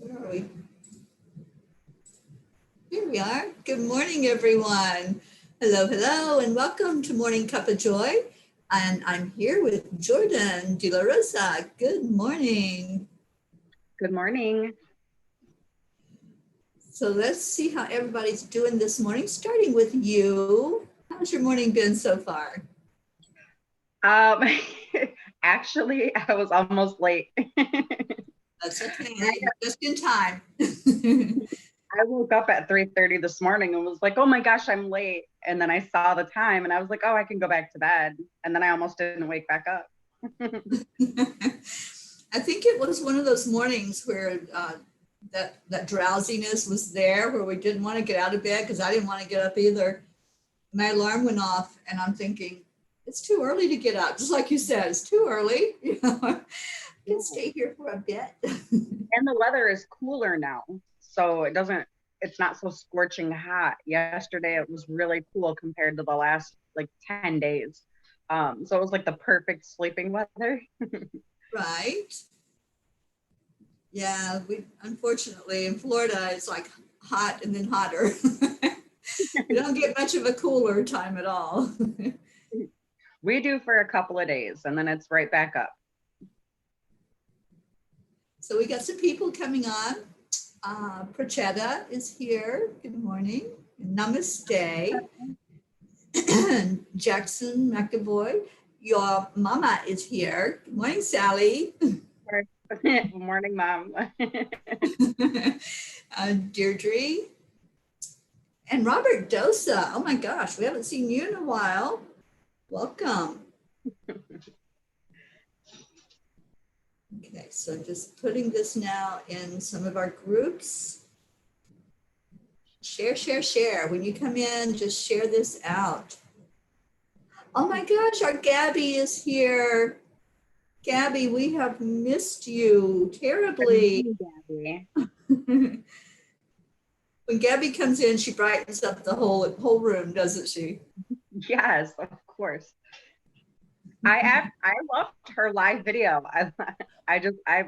Where are we? Here we are. Good morning, everyone. Hello, hello, and welcome to Morning Cuppa Joy. And I'm here with Jordan De La Rosa. Good morning. Good morning. So let's see how everybody's doing this morning, starting with you. How's your morning been so far? Actually, I was almost late. That's okay, just in time. I woke up at 3:30 this morning and was like, oh my gosh, I'm late. And then I saw the time and I was like, oh, I can go back to bed. And then I almost didn't wake back up. I think it was one of those mornings where that drowsiness was there, where we didn't want to get out of bed because I didn't want to get up either. My alarm went off and I'm thinking, it's too early to get up. Just like you said, it's too early. You know, I can stay here for a bit. And the weather is cooler now. So it's not so scorching hot. Yesterday, it was really cool compared to the last like 10 days. So it was like the perfect sleeping weather. Right. Yeah, we unfortunately in Florida, it's like hot and then hotter. We don't get much of a cooler time at all. We do for a couple of days and then it's right back up. So we got some people coming on. Prachetta is here. Good morning. Namaste. Jackson McAvoy. Your mama is here. Good morning, Sally. Good morning, Mom. Deirdre. And Robert Dosa. Oh my gosh, we haven't seen you in a while. Welcome. Okay, so just putting this now in some of our groups. Share, share, share. When you come in, just share this out. Oh my gosh, our Gabby is here. Gabby, we have missed you terribly. Gabby. When Gabby comes in, she brightens up the whole room, doesn't she? Yes, of course. I loved her live video. I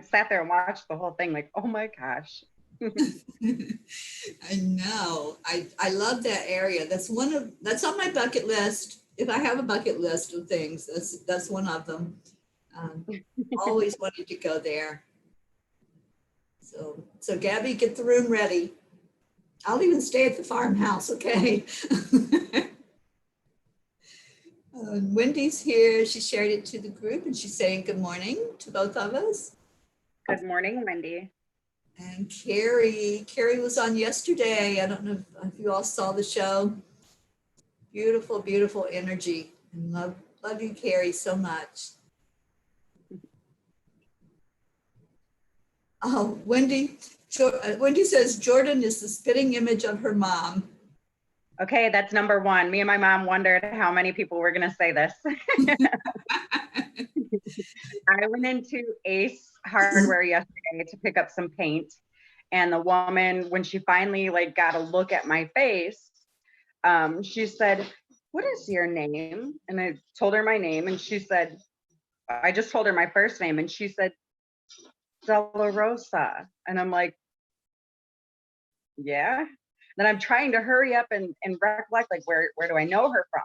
sat there and watched the whole thing like, oh my gosh. I know. I love that area. That's on my bucket list. If I have a bucket list of things, that's one of them. Always wanted to go there. So Gabby, get the room ready. I'll even stay at the farmhouse, okay? Wendy's here. She shared it to the group and she's saying good morning to both of us. Good morning, Wendy. And Carrie was on yesterday. I don't know if you all saw the show. Beautiful, beautiful energy. And love you, Carrie, so much. Oh, Wendy says Jordan is the spitting image of her mom. Okay, that's number one. Me and my mom wondered how many people were going to say this. I went into Ace Hardware yesterday to pick up some paint. And the woman, when she finally got a look at my face, she said, what is your name? And I told her my name. And she said, I just told her my first name. And she said, De La Rosa. And I'm like, yeah. Then I'm trying to hurry up and recollect, where do I know her from?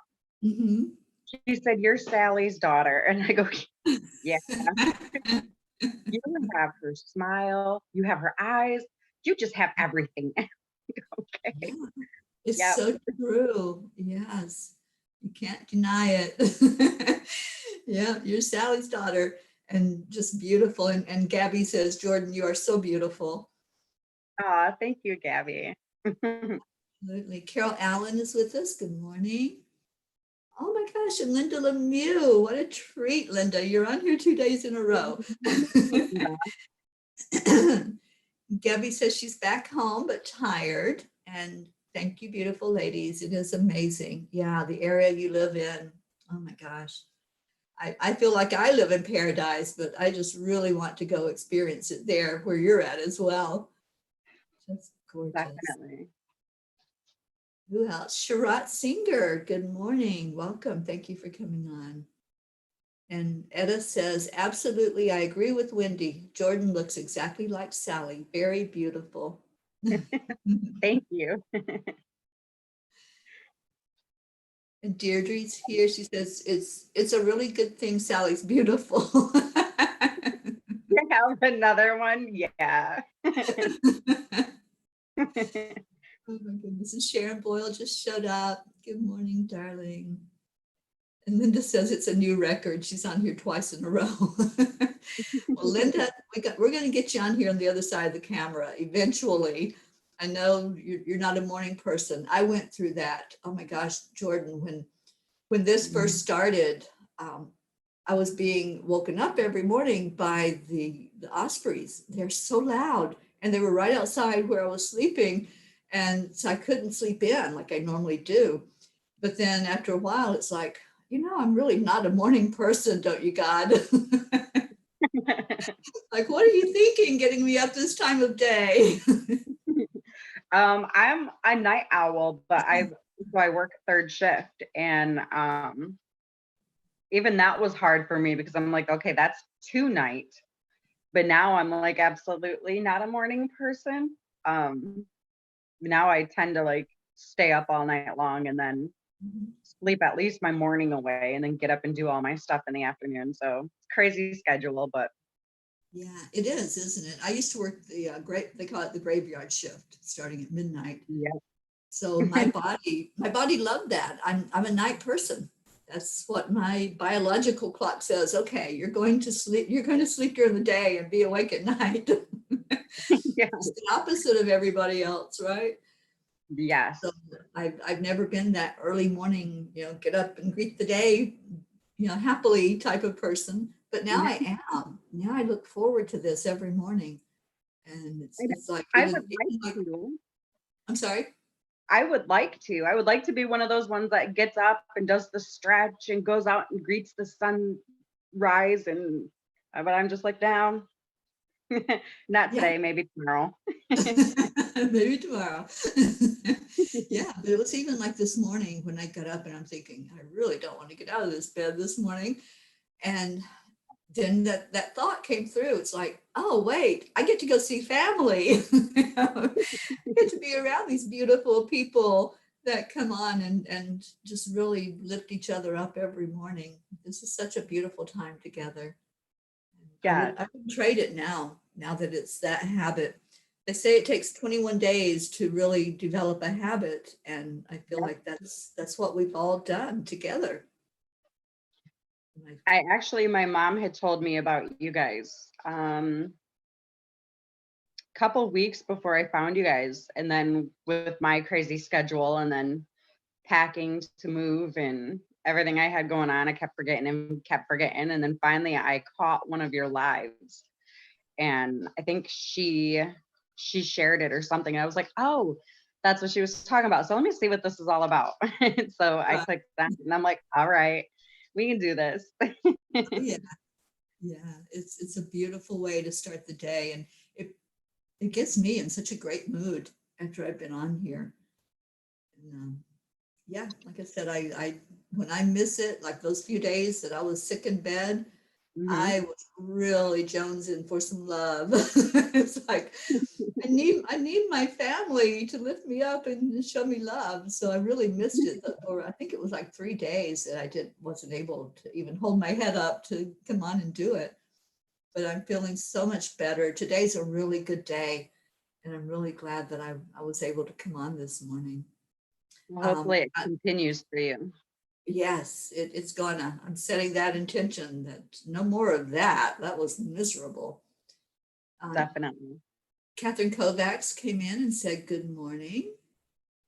Mm-hmm. She said, you're Sally's daughter. And I go, yeah. You have her smile. You have her eyes. You just have everything. Okay. Yeah, it's so true. Yes. You can't deny it. Yeah, you're Sally's daughter and just beautiful. And Gabby says, Jordan, you are so beautiful. Oh, thank you, Gabby. Absolutely. Carol Allen is with us. Good morning. Oh my gosh, and Linda Lemieux. What a treat, Linda. You're on here 2 days in a row. Gabby says she's back home, but tired. And thank you, beautiful ladies. It is amazing. Yeah, the area you live in. Oh my gosh. I feel like I live in paradise, but I just really want to go experience it there where you're at as well. Just gorgeous. Definitely. Who else? Sharat Singer. Good morning. Welcome. Thank you for coming on. And Etta says, absolutely, I agree with Wendy. Jordan looks exactly like Sally. Very beautiful. Thank you. And Deirdre's here. She says, it's a really good thing Sally's beautiful. You have another one? Yeah. Oh my goodness. And Sharon Boyle just showed up. Good morning, darling. And Linda says it's a new record. She's on here twice in a row. Well, Linda, we're going to get you on here on the other side of the camera eventually. I know you're not a morning person. I went through that. Oh my gosh, Jordan, when this first started, I was being woken up every morning by the ospreys. They're so loud, and they were right outside where I was sleeping. And so I couldn't sleep in like I normally do. But then after a while, it's like, I'm really not a morning person, don't you, God? Like, what are you thinking getting me up this time of day? I'm a night owl, but I work third shift, and even that was hard for me because I'm like, okay, that's 2 night. But now I'm like absolutely not a morning person. Now I tend to like stay up all night long and then sleep at least my morning away and then get up and do all my stuff in the afternoon. So it's crazy schedule, but Yeah, it is, isn't it? I used to work they call it the graveyard shift, starting at midnight. yeah. So my body loved that. I'm a night person. That's what my biological clock says. Okay, you're going to sleep during the day and be awake at night. Yeah. It's the opposite of everybody else, right? Yes. So I've never been that early morning, get up and greet the day, happily type of person. But now I am. Now I look forward to this every morning. And it's like I even, would even like like, to. I'm sorry. I would like to. I would like to be one of those ones that gets up and does the stretch and goes out and greets the sunrise and but I'm just like down. Not Yeah. today, maybe tomorrow. Maybe tomorrow. Yeah, but it was even like this morning when I got up and I'm thinking, I really don't want to get out of this bed this morning. And then that thought came through. It's like, oh, wait, I get to go see family. I get to be around these beautiful people that come on and just really lift each other up every morning. This is such a beautiful time together. Yeah, I would trade it now that it's that habit. They say it takes 21 days to really develop a habit, and I feel yep. like that's what we've all done together. I actually, my mom had told me about you guys couple weeks before I found you guys, and then with my crazy schedule and then packing to move and everything I had going on, I kept forgetting and then finally I caught one of your lives, and I think she shared it or something. I was like, oh, that's what she was talking about. So let me see what this is all about. So I Right. clicked that and I'm like, all right, we can do this. Oh, yeah, yeah. It's a beautiful way to start the day, and it gets me in such a great mood after I've been on here. And, yeah, like I said, I when I miss it, like those few days that I was sick in bed, Mhm. I was really jonesing for some love. It's like I need my family to lift me up and show me love. So I really missed it. Or I think it was like 3 days that I wasn't able to even hold my head up to come on and do it. But I'm feeling so much better. Today's a really good day, and I'm really glad that I was able to come on this morning. Well, Um, hopefully it continues for you. yes, it's gonna. I'm setting that intention that no more of that. That was miserable. Um, Definitely. Catherine Kovacs came in and said good morning.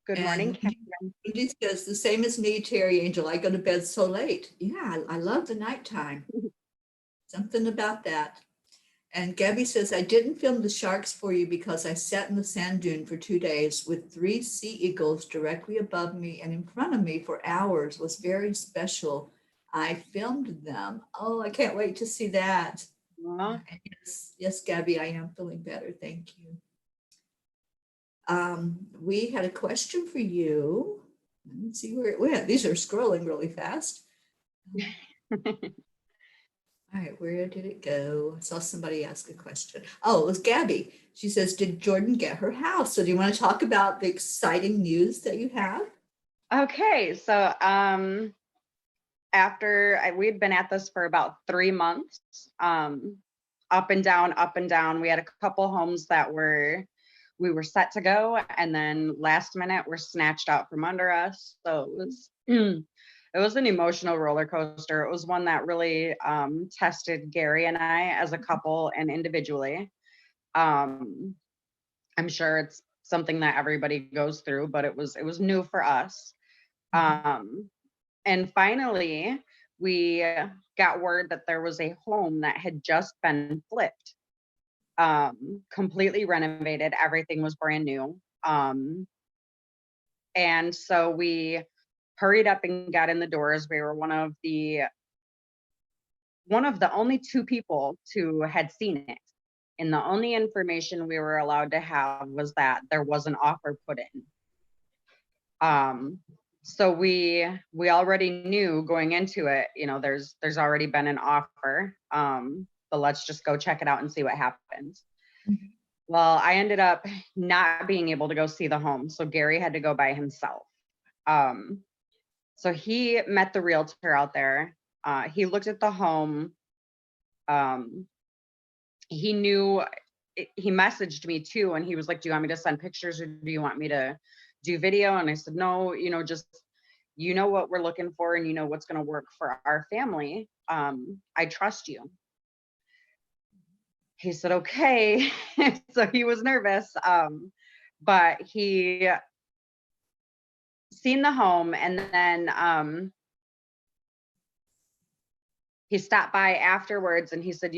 Good morning, And Catherine. Wendy says, the same as me, Teri Angel. I go to bed so late. Yeah, I love the nighttime. Something about that. And Gabby says, I didn't film the sharks for you because I sat in the sand dune for 2 days with 3 sea eagles directly above me and in front of me for hours. It was very special. I filmed them. Oh, I can't wait to see that. Aw. Yes, yes, Gabby, I am feeling better. Thank you. We had a question for you. Let me see where it went. These are scrolling really fast. All right, where did it go? I saw somebody ask a question. Oh, it was Gabby. She says, did Jordan get her house? So do you want to talk about the exciting news that you have? Okay, so we'd been at this for about 3 months, up and down, up and down. We had a couple homes that we were set to go, and then last minute were snatched out from under us. So it was it was an emotional roller coaster. It was one that really tested Gary and I as a couple and individually. Um, I'm sure it's something that everybody goes through, but it was new for us. Mhm. Um, and finally, we got word that there was a home that had just been flipped, completely renovated. Everything was brand new. And so we hurried up and got in the doors. We were one of the only two people who had seen it. And the only information we were allowed to have was that there was an offer put in. So we already knew going into it, there's already been an offer. But let's just go check it out and see what happens. Mhm. Well, I ended up not being able to go see the home, so Gary had to go by himself. Um, so he met the realtor out there. He looked at the home. Um, he knew he messaged me too, and he was like, "Do you want me to send pictures or do you want me to do video?" And I said, "No, just what we're looking for, and what's going to work for our family. I trust you." He said, "Okay." So he was nervous, but he seen the home, and then he stopped by afterwards, and he said,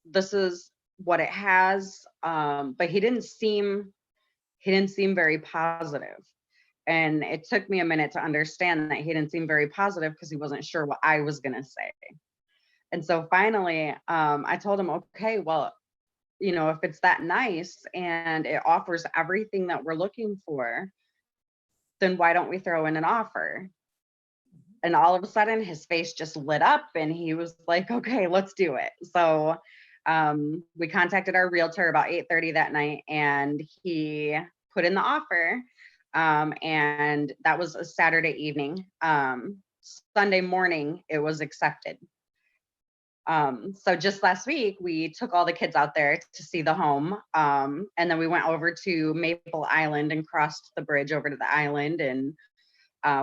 "This is what it has," but he didn't seem very positive. And it took me a minute to understand that he didn't seem very positive because he wasn't sure what I was going to say. And so finally, I told him, "Okay, well, if it's that nice and it offers everything that we're looking for, then why don't we throw in an offer?" And all of a sudden, his face just lit up and he was like, "Okay, let's do it." So we contacted our realtor about 8:30 that night, and he put in the offer. And that was a Saturday evening. Sunday morning, it was accepted. So just last week, we took all the kids out there to see the home. And then we went over to Maple Island and crossed the bridge over to the island, and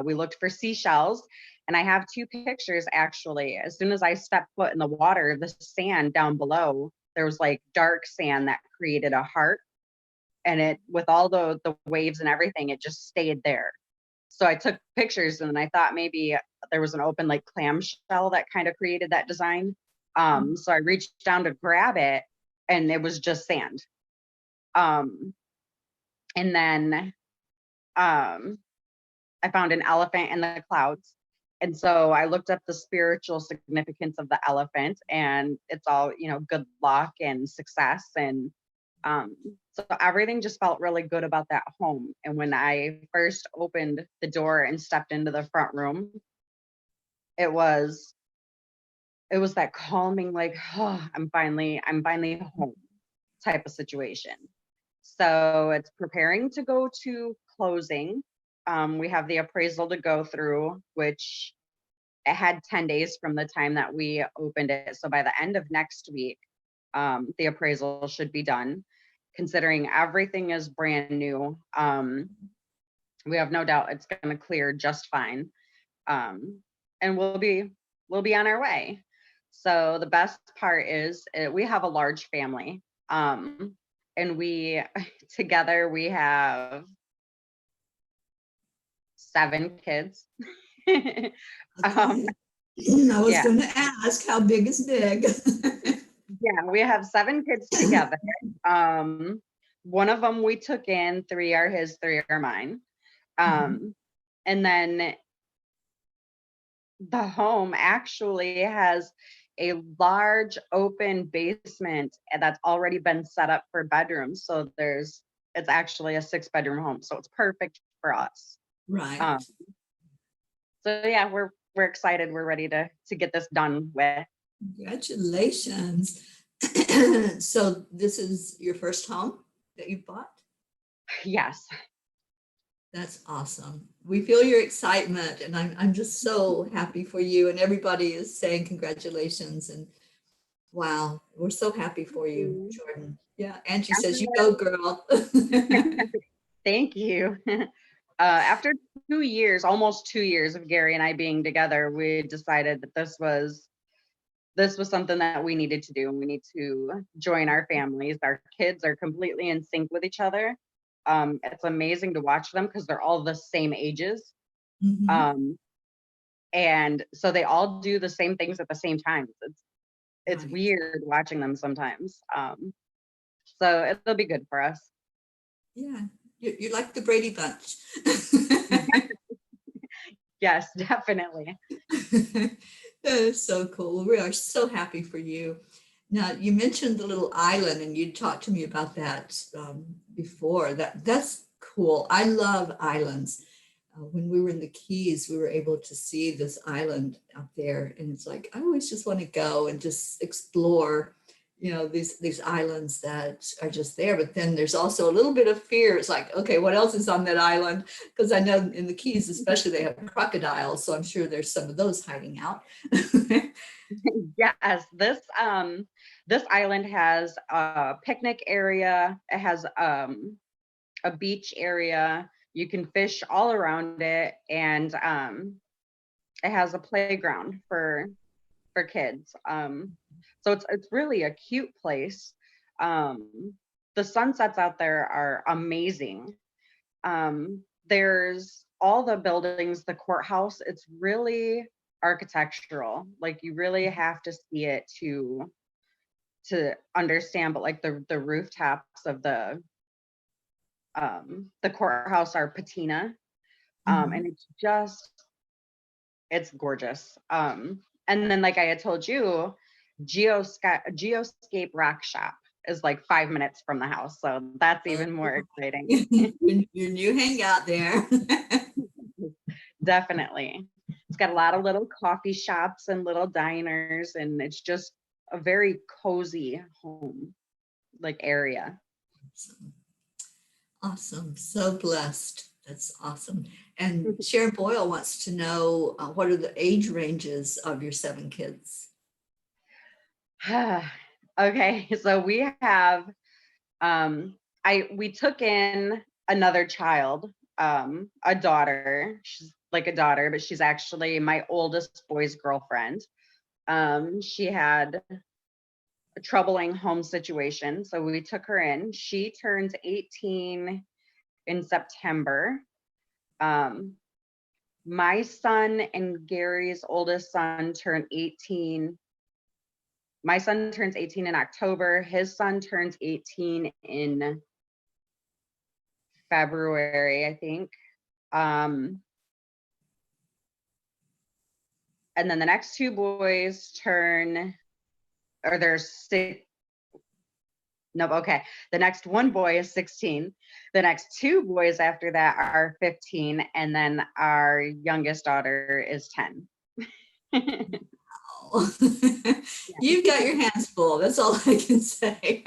we looked for seashells. And I have two pictures actually. As soon as I stepped foot in the water, the sand down below, there was like dark sand that created a heart. And it, with all the waves and everything, it just stayed there. So I took pictures, and then I thought maybe there was an open like clamshell that kind of created that design. So I reached down to grab it, and it was just sand. Um, and then I found an elephant in the clouds. And so I looked up the spiritual significance of the elephant, and it's all, good luck and success. And um, so everything just felt really good about that home. And when I first opened the door and stepped into the front room, it was that calming, like, oh, I'm finally home type of situation. So it's preparing to go to closing. We have the appraisal to go through, which it had 10 days from the time that we opened it. So by the end of next week, the appraisal should be done. Considering everything is brand new, we have no doubt it's going to clear just fine. And we'll be on our way. So the best part is we have a large family. And we together we have 7 kids. um, Okay. I was yeah, going to ask how big is big? yeah, we have 7 kids together. Um, one of them we took in, 3 are his, 3 are mine. Mhm. And then the home actually has a large open basement that's already been set up for bedrooms. So it's actually a 6-bedroom home. So it's perfect for us. Right. Um, so yeah, we're excited. We're ready to get this done with. Congratulations. So this is your first home that you bought? Yes. That's awesome. We feel your excitement, and I'm just so happy for you. And everybody is saying congratulations. And wow, we're so happy for you, Jordan. Yeah, Angie says, "You go, girl." Thank you. After 2 years, almost 2 years of Gary and I being together, we decided that this was something that we needed to do, and we need to join our families. Our kids are completely in sync with each other. It's amazing to watch them because they're all the same ages. Mhm. Um, and so they all do the same things at the same time. It's Right. weird watching them sometimes. So it'll be good for us. Yeah, you're like the Brady Bunch. Yes, definitely. That is so cool. We are so happy for you. Now, you mentioned the little island, and you talked to me about that before. That's cool. I love islands. When we were in the Keys, we were able to see this island out there, and it's like I always just want to go and just explore, these islands that are just there. But then there's also a little bit of fear. It's like, okay, what else is on that island? Because I know in the Keys, especially, they have crocodiles, so I'm sure there's some of those hiding out. Yes, this island has a picnic area. It has a beach area. You can fish all around it, and it has a playground for kids. So it's really a cute place. The sunsets out there are amazing. There's all the buildings, the courthouse. It's really architectural. Like you really have to see it to understand. But like the rooftops of the courthouse are patina, Mhm. and it's gorgeous. And then, like I had told you, Geoscape Rock Shop is like 5 minutes from the house, so that's Oh, even more exciting. your new hangout there. Definitely, it's got a lot of little coffee shops and little diners, and it's just a very cozy home like area. Awesome. Awesome. So blessed. That's awesome. And Sharon Boyle wants to know what are the age ranges of your 7 kids? Okay, so we have we took in another child, a daughter. She's like a daughter, but she's actually my oldest boy's girlfriend. She had a troubling home situation, so we took her in. She turns 18 in September. Um, my son and Gary's oldest son turn 18. My son turns 18 in October. His son turns 18 in February, I think. Um, and then the next two boys turn, or there's six. No, okay. The next one boy is 16. The next two boys after that are 15. And then our youngest daughter is 10. Oh. You've got your hands full. That's all I can say.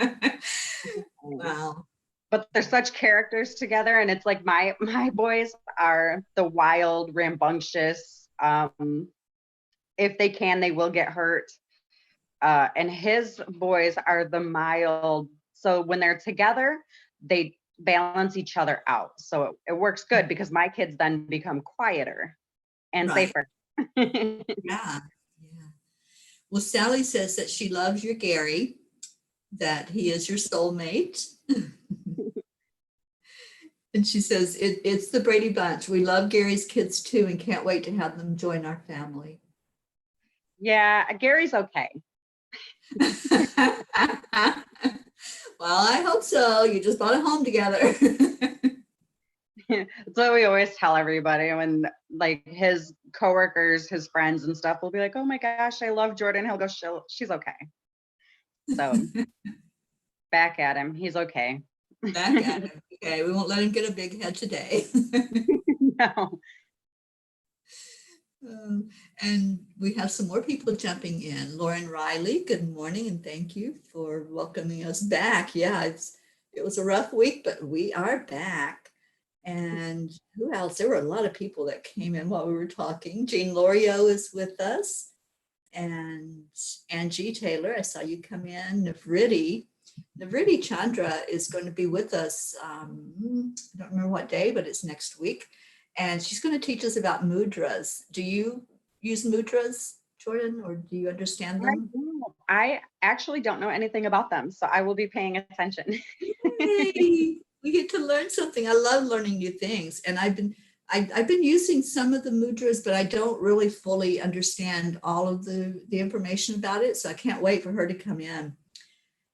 Wow. But they're such characters together. And it's like my boys are the wild, rambunctious. If they can, they will get hurt. And his boys are the mild. So when they're together, they balance each other out. So it works good because my kids then become quieter and Right. safer. Yeah. Yeah. Well, Sally says that she loves your Gary, that he is your soulmate. And she says, it's the Brady Bunch. We love Gary's kids too and can't wait to have them join our family. Yeah, Gary's okay. Well, I hope so. You just bought a home together. That's what we always tell everybody when like his coworkers, his friends and stuff will be like, oh my gosh, I love Jordan. He'll go, she's okay. So back at him. He's okay. Back at him. Okay, we won't let him get a big head today. No. And we have some more people jumping in. Lauren Riley, good morning, and thank you for welcoming us back. Yeah, it was a rough week, but we are back. And who else? There were a lot of people that came in while we were talking. Jean Lorio is with us, and Angie Taylor, I saw you come in. Navriti Chandra is going to be with us. I don't remember what day, but it's next week. And she's going to teach us about mudras. Do you use mudras, Jordan, or do you understand them? I actually don't know anything about them, so I will be paying attention. Yay! We get to learn something. I love learning new things. And I've been using some of the mudras, but I don't really fully understand all of the information about it. So I can't wait for her to come in.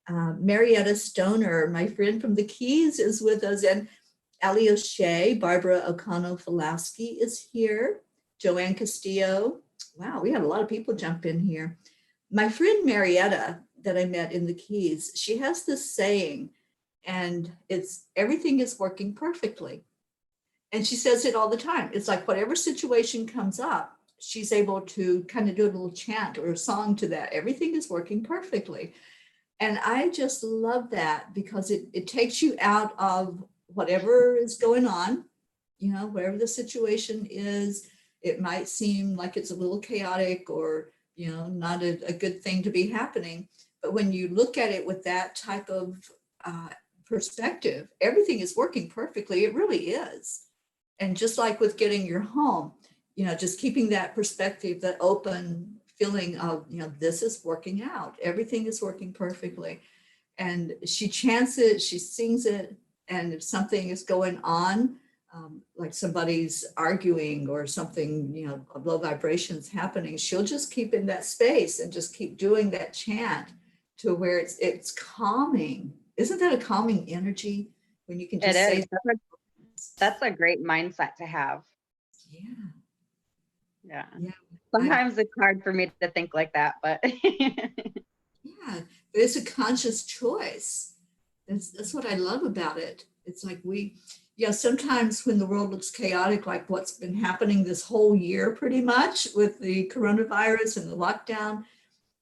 Marietta Stoner, my friend from the Keys, is with us, and Ali O'Shea, Barbara O'Connell-Fulowski is here, Joanne Castillo. Wow, we had a lot of people jump in here. My friend Marietta that I met in the Keys, she has this saying, and it's everything is working perfectly. And she says it all the time. It's like whatever situation comes up, she's able to kind of do a little chant or a song to that. Everything is working perfectly. And I just love that because it takes you out of whatever is going on, wherever the situation is. It might seem like it's a little chaotic or, not a good thing to be happening. But when you look at it with that type of perspective, everything is working perfectly. It really is. And just like with getting your home, just keeping that perspective, that open feeling of, this is working out. Everything is working perfectly. And she chants it, she sings it. And if something is going on, like somebody's arguing or something, of low vibrations happening, she'll just keep in that space and just keep doing that chant to where it's calming. Isn't that a calming energy when you can just It say is. That's a great mindset to have. Yeah. Sometimes it's hard for me to think like that, but yeah, but it's a conscious choice. That's what I love about it. It's like sometimes when the world looks chaotic, like what's been happening this whole year pretty much with the coronavirus and the lockdown,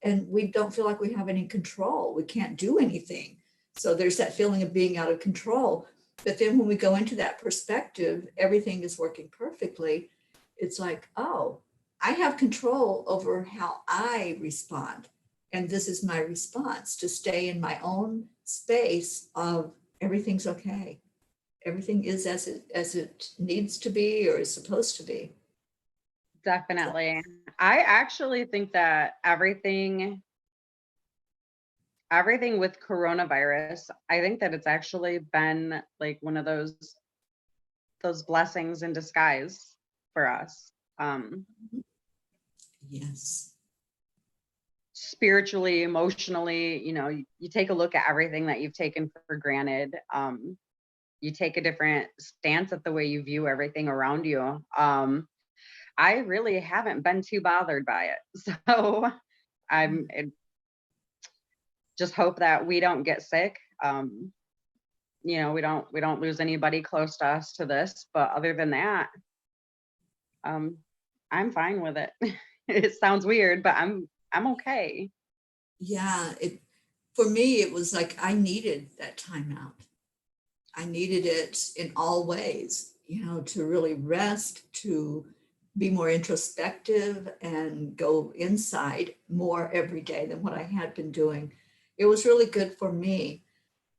and we don't feel like we have any control. We can't do anything. So there's that feeling of being out of control. But then when we go into that perspective, everything is working perfectly. It's like, oh, I have control over how I respond. And this is my response, to stay in my own space of everything's okay. Everything is as it needs to be or is supposed to be. definitely. I actually think that everything with coronavirus, I think that it's actually been like one of those blessings in disguise for us. Yes. Spiritually, emotionally, you take a look at everything that you've taken for granted. You take a different stance at the way you view everything around you. I really haven't been too bothered by it. So I just hope that we don't get sick. We don't lose anybody close to us to this, but other than that, I'm fine with it. It sounds weird, but I'm okay. Yeah, for me, it was like I needed that time out. I needed it in all ways, to really rest, to be more introspective and go inside more every day than what I had been doing. It was really good for me.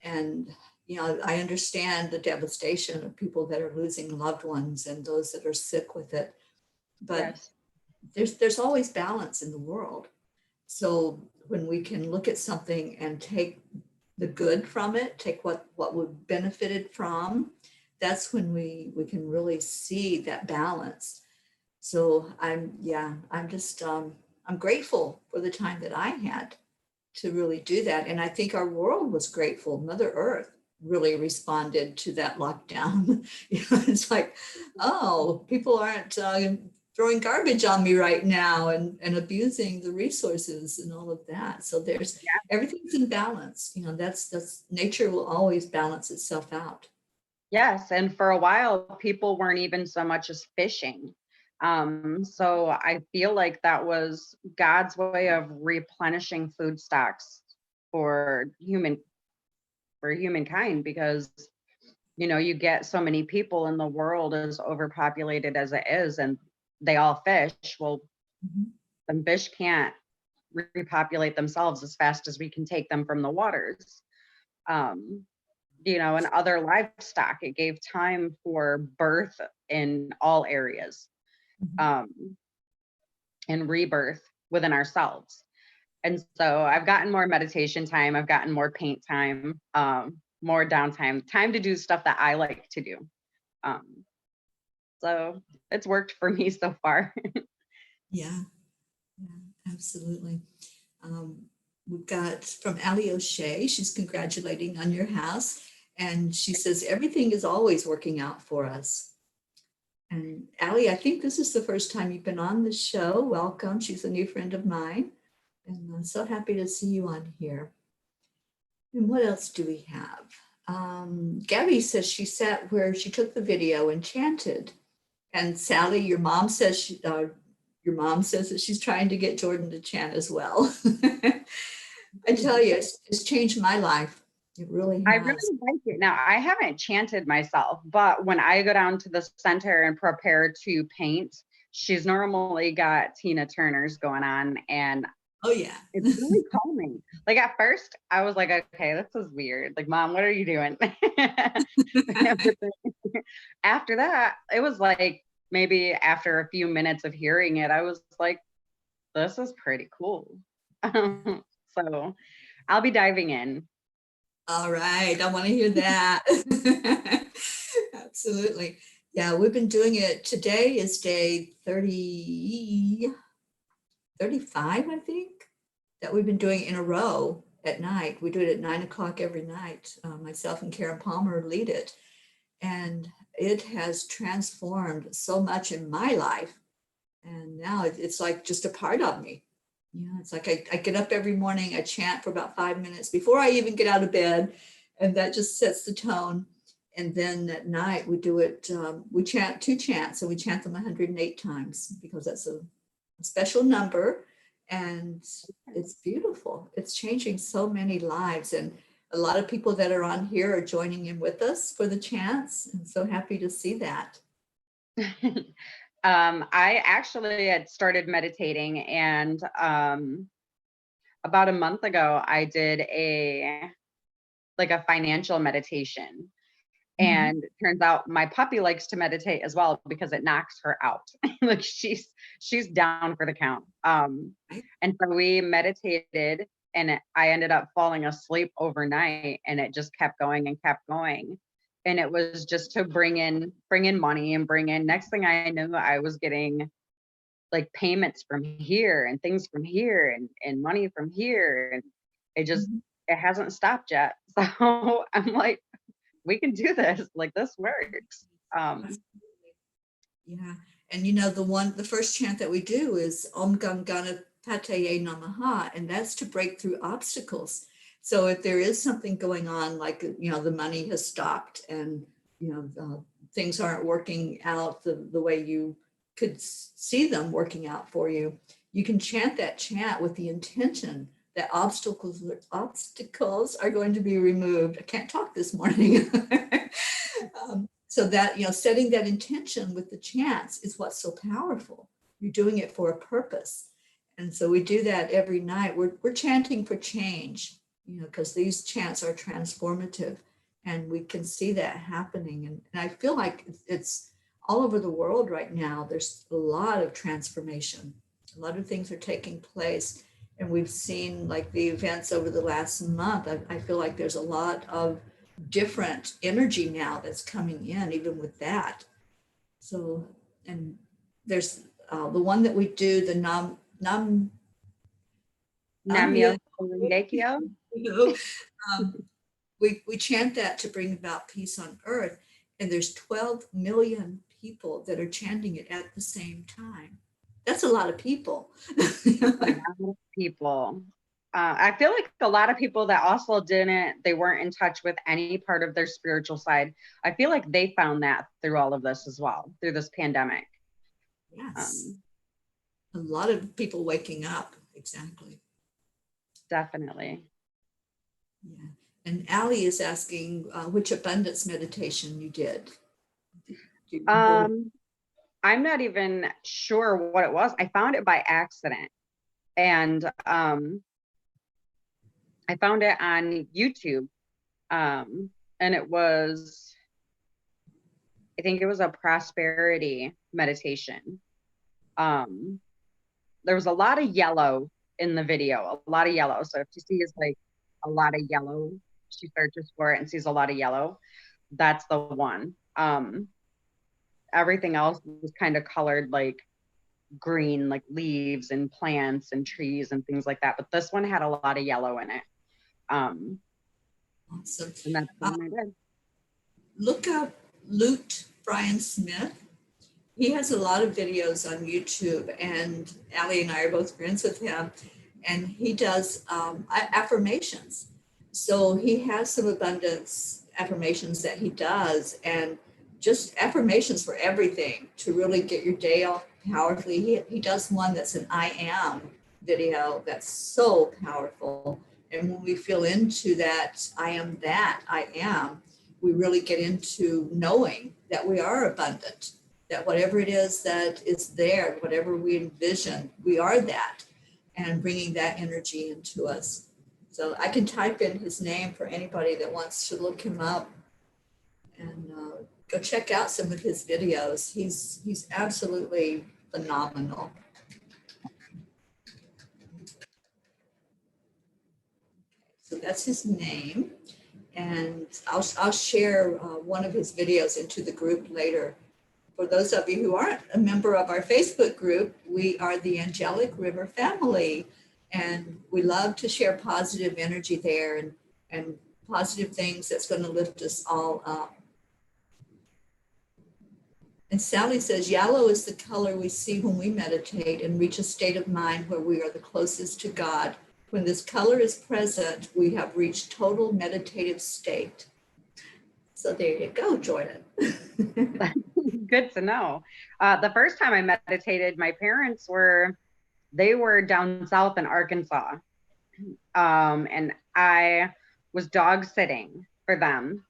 And, I understand the devastation of people that are losing loved ones and those that are sick with it. But Yes. there's always balance in the world. So when we can look at something and take the good from it, take what we've benefited from, that's when we can really see that balance. So I'm just I'm grateful for the time that I had to really do that. And I think our world was grateful. Mother Earth really responded to that lockdown. It's like, oh, people aren't throwing garbage on me right now and abusing the resources and all of that. So everything's in balance. That's nature will always balance itself out. Yes, and for a while, people weren't even so much as fishing. So I feel like that was God's way of replenishing food stocks for humankind, because you get so many people, and the world is overpopulated as it is, and they all fish. Well, Mhm. the fish can't repopulate themselves as fast as we can take them from the waters. Um, and other livestock. It gave time for birth in all areas, Mhm. um, and rebirth within ourselves. And so I've gotten more meditation time. I've gotten more paint time, more downtime, time to do stuff that I like to do. Um, so it's worked for me so far. Yeah, yeah, absolutely. Um, we've got from Ali O'Shea. She's congratulating on your house. And she says, everything is always working out for us. And Ali, I think this is the first time you've been on the show. Welcome. She's a new friend of mine. And I'm so happy to see you on here. And what else do we have? Gabby says she sat where she took the video and chanted. And Sally, your mom says that she's trying to get Jordan to chant as well. I tell you, it's changed my life. It really I has. really like it. Now, I haven't chanted myself, but when I go down to the center and prepare to paint, she's normally got Tina Turner's going on, and Oh yeah. it's really calming. Like at first, I was like, okay, this is weird. Like, Mom, what are you doing? After that, it was like maybe after a few minutes of hearing it, I was like, this is pretty cool. So I'll be diving in. All right. I want to hear that. Absolutely. Yeah, we've been doing it. Today is day 35, I think, that we've been doing in a row at night. We do it at 9 o'clock every night. Myself and Karen Palmer lead it. And it has transformed so much in my life. And now it's like just a part of me. It's like I get up every morning, I chant for about 5 minutes before I even get out of bed, and that just sets the tone. And then at night we do it, we chant two chants, and we chant them 108 times because that's a special number. And it's beautiful. It's changing so many lives. And a lot of people that are on here are joining in with us for the chants. And so happy to see that. I actually had started meditating, and about a month ago, I did a financial meditation. Mhm. And it turns out my puppy likes to meditate as well because it knocks her out. Like she's down for the count. And so we meditated, and I ended up falling asleep overnight, and it just kept going and kept going. And it was just to bring in money and bring in, next thing I knew, I was getting like payments from here and things from here and money from here. And Mhm. it hasn't stopped yet. So I'm like, we can do this. Like, this works. Yeah. And the first chant that we do is Om Gam Ganapataye Namaha, and that's to break through obstacles. So if there is something going on, like, the money has stopped and, things aren't working out the way you could see them working out for you, you can chant that chant with the intention that obstacles are going to be removed. I can't talk this morning. So that, setting that intention with the chants is what's so powerful. You're doing it for a purpose. And so we do that every night. We're chanting for change, because these chants are transformative, and we can see that happening. And I feel like it's all over the world right now. There's a lot of transformation. A lot of things are taking place. And we've seen like the events over the last month. I feel like there's a lot of different energy now that's coming in, even with that. So, and there's the one that we do, the Namyo Namya, Rengekyo. you know, um, we chant that to bring about peace on earth. And there's 12 million people that are chanting it at the same time. That's a lot of people. People. I feel like a lot of people that also they weren't in touch with any part of their spiritual side. I feel like they found that through all of this as well, through this pandemic. Yes. Um, A lot of people waking up. Exactly. Definitely. Yeah. And Allie is asking which abundance meditation you did. Do you remember what? Um, I'm not even sure what it was. I found it by accident. And I found it on YouTube. And it was, I think it was a prosperity meditation. Um, there was a lot of yellow in the video, a lot of yellow. So if you see is like a lot of yellow, she searches for it and sees a lot of yellow. That's the one. Everything else was kind of colored like green, like leaves and plants and trees and things like that. But this one had a lot of yellow in it. Um, Awesome. and that's the one I did. Look up Lute Brian Smith. He has a lot of videos on YouTube, and Allie and I are both friends with him. And he does affirmations. So he has some abundance affirmations that he does, and just affirmations for everything to really get your day off powerfully. He does one that's an I am video that's so powerful. And when we feel into that, I am that I am, we really get into knowing that we are abundant, that whatever it is that is there, whatever we envision, we are that, and bringing that energy into us. So I can type in his name for anybody that wants to look him up and go check out some of his videos. He's absolutely phenomenal. So that's his name. And I'll share one of his videos into the group later. For those of you who aren't a member of our Facebook group, we are the Angelic River family. And we love to share positive energy there and positive things that's going to lift us all up. And Sally says, yellow is the color we see when we meditate and reach a state of mind where we are the closest to God. When this color is present, we have reached total meditative state. So there you go, Jordan. Good to know. The first time I meditated, my parents they were down south in Arkansas. And I was dog sitting for them.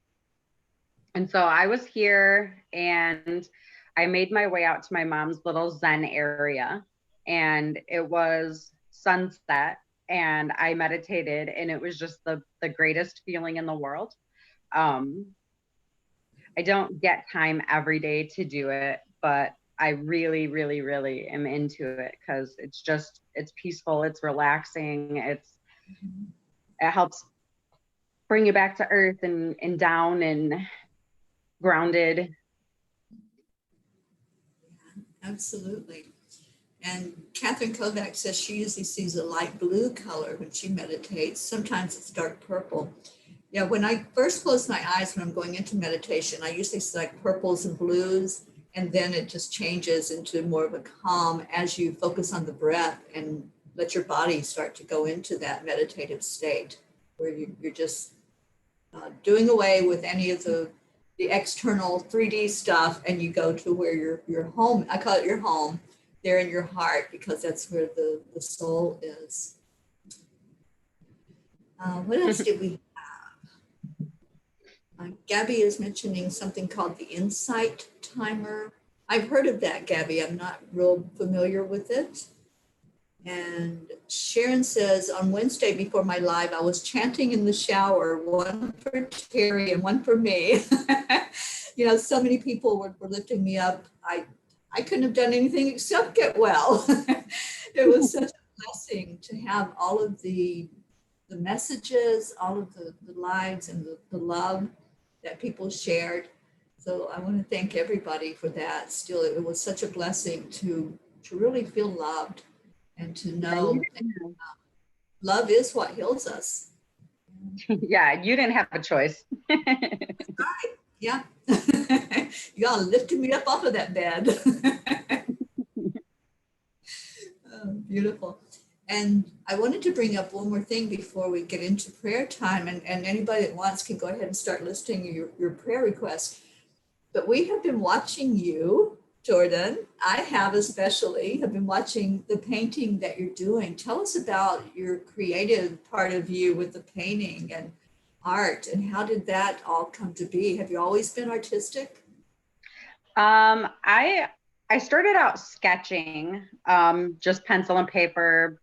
And so I was here and I made my way out to my mom's little Zen area, and it was sunset, and I meditated, and it was just the greatest feeling in the world. Um, I don't get time every day to do it, but I really, really, really am into it because it's peaceful, it's relaxing, it helps bring you back to earth and down and grounded. Absolutely. And Catherine Kovac says she usually sees a light blue color when she meditates. Sometimes it's dark purple. Yeah, when I first close my eyes when I'm going into meditation, I usually select purples and blues, and then it just changes into more of a calm as you focus on the breath and let your body start to go into that meditative state where you're just doing away with any of the external 3D stuff, and you go to where your home, I call it your home, there in your heart, because that's where the soul is. What else did we Gabby is mentioning something called the Insight Timer. I've heard of that, Gabby. I'm not real familiar with it. And Sharon says, on Wednesday before my live, I was chanting in the shower, one for Teri and one for me. You know, so many people were lifting me up. I couldn't have done anything except get well. It was such a blessing to have all of the messages, all of the lives and the love that people shared. So I want to thank everybody for that. Still, it was such a blessing to really feel loved and to know love is what heals us. Yeah, you didn't have a choice. Right. Yeah. Y'all lifted me up off of that bed. Oh, beautiful. And I wanted to bring up one more thing before we get into prayer time. And anybody that wants can go ahead and start listing your prayer requests. But we have been watching you Jordan. I have especially have been watching the painting that you're doing. Tell us about your creative part of you with the painting and art, and how did that all come to be? Have you always been artistic? I started out sketching, just pencil and paper,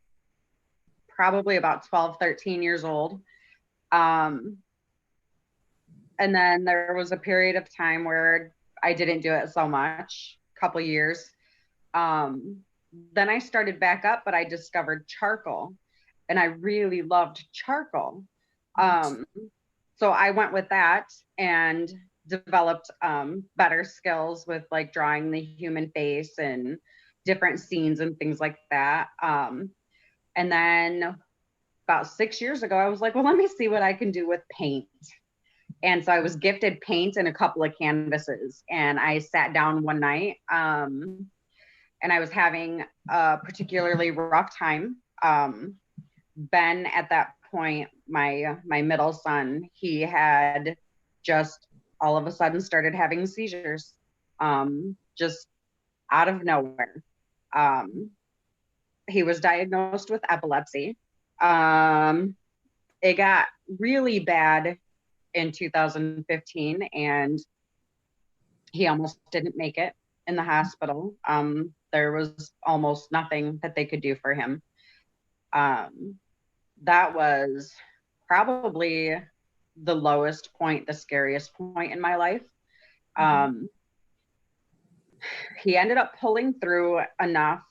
probably about 12, 13 years old. Um, and then there was a period of time where I didn't do it so much, a couple years. Um, then I started back up, but I discovered charcoal and I really loved charcoal. Um, so I went with that and developed better skills with like drawing the human face and different scenes and things like that. And then about 6 years ago, I was like, well, let me see what I can do with paint. And so I was gifted paint and a couple of canvases. And I sat down one night and I was having a particularly rough time. Ben, at that point, my middle son, he had just all of a sudden started having seizures, just out of nowhere. Um, he was diagnosed with epilepsy. It got really bad in 2015, and he almost didn't make it in the hospital. There was almost nothing that they could do for him. That was probably the lowest point, the scariest point in my life. Um, he ended up pulling through enough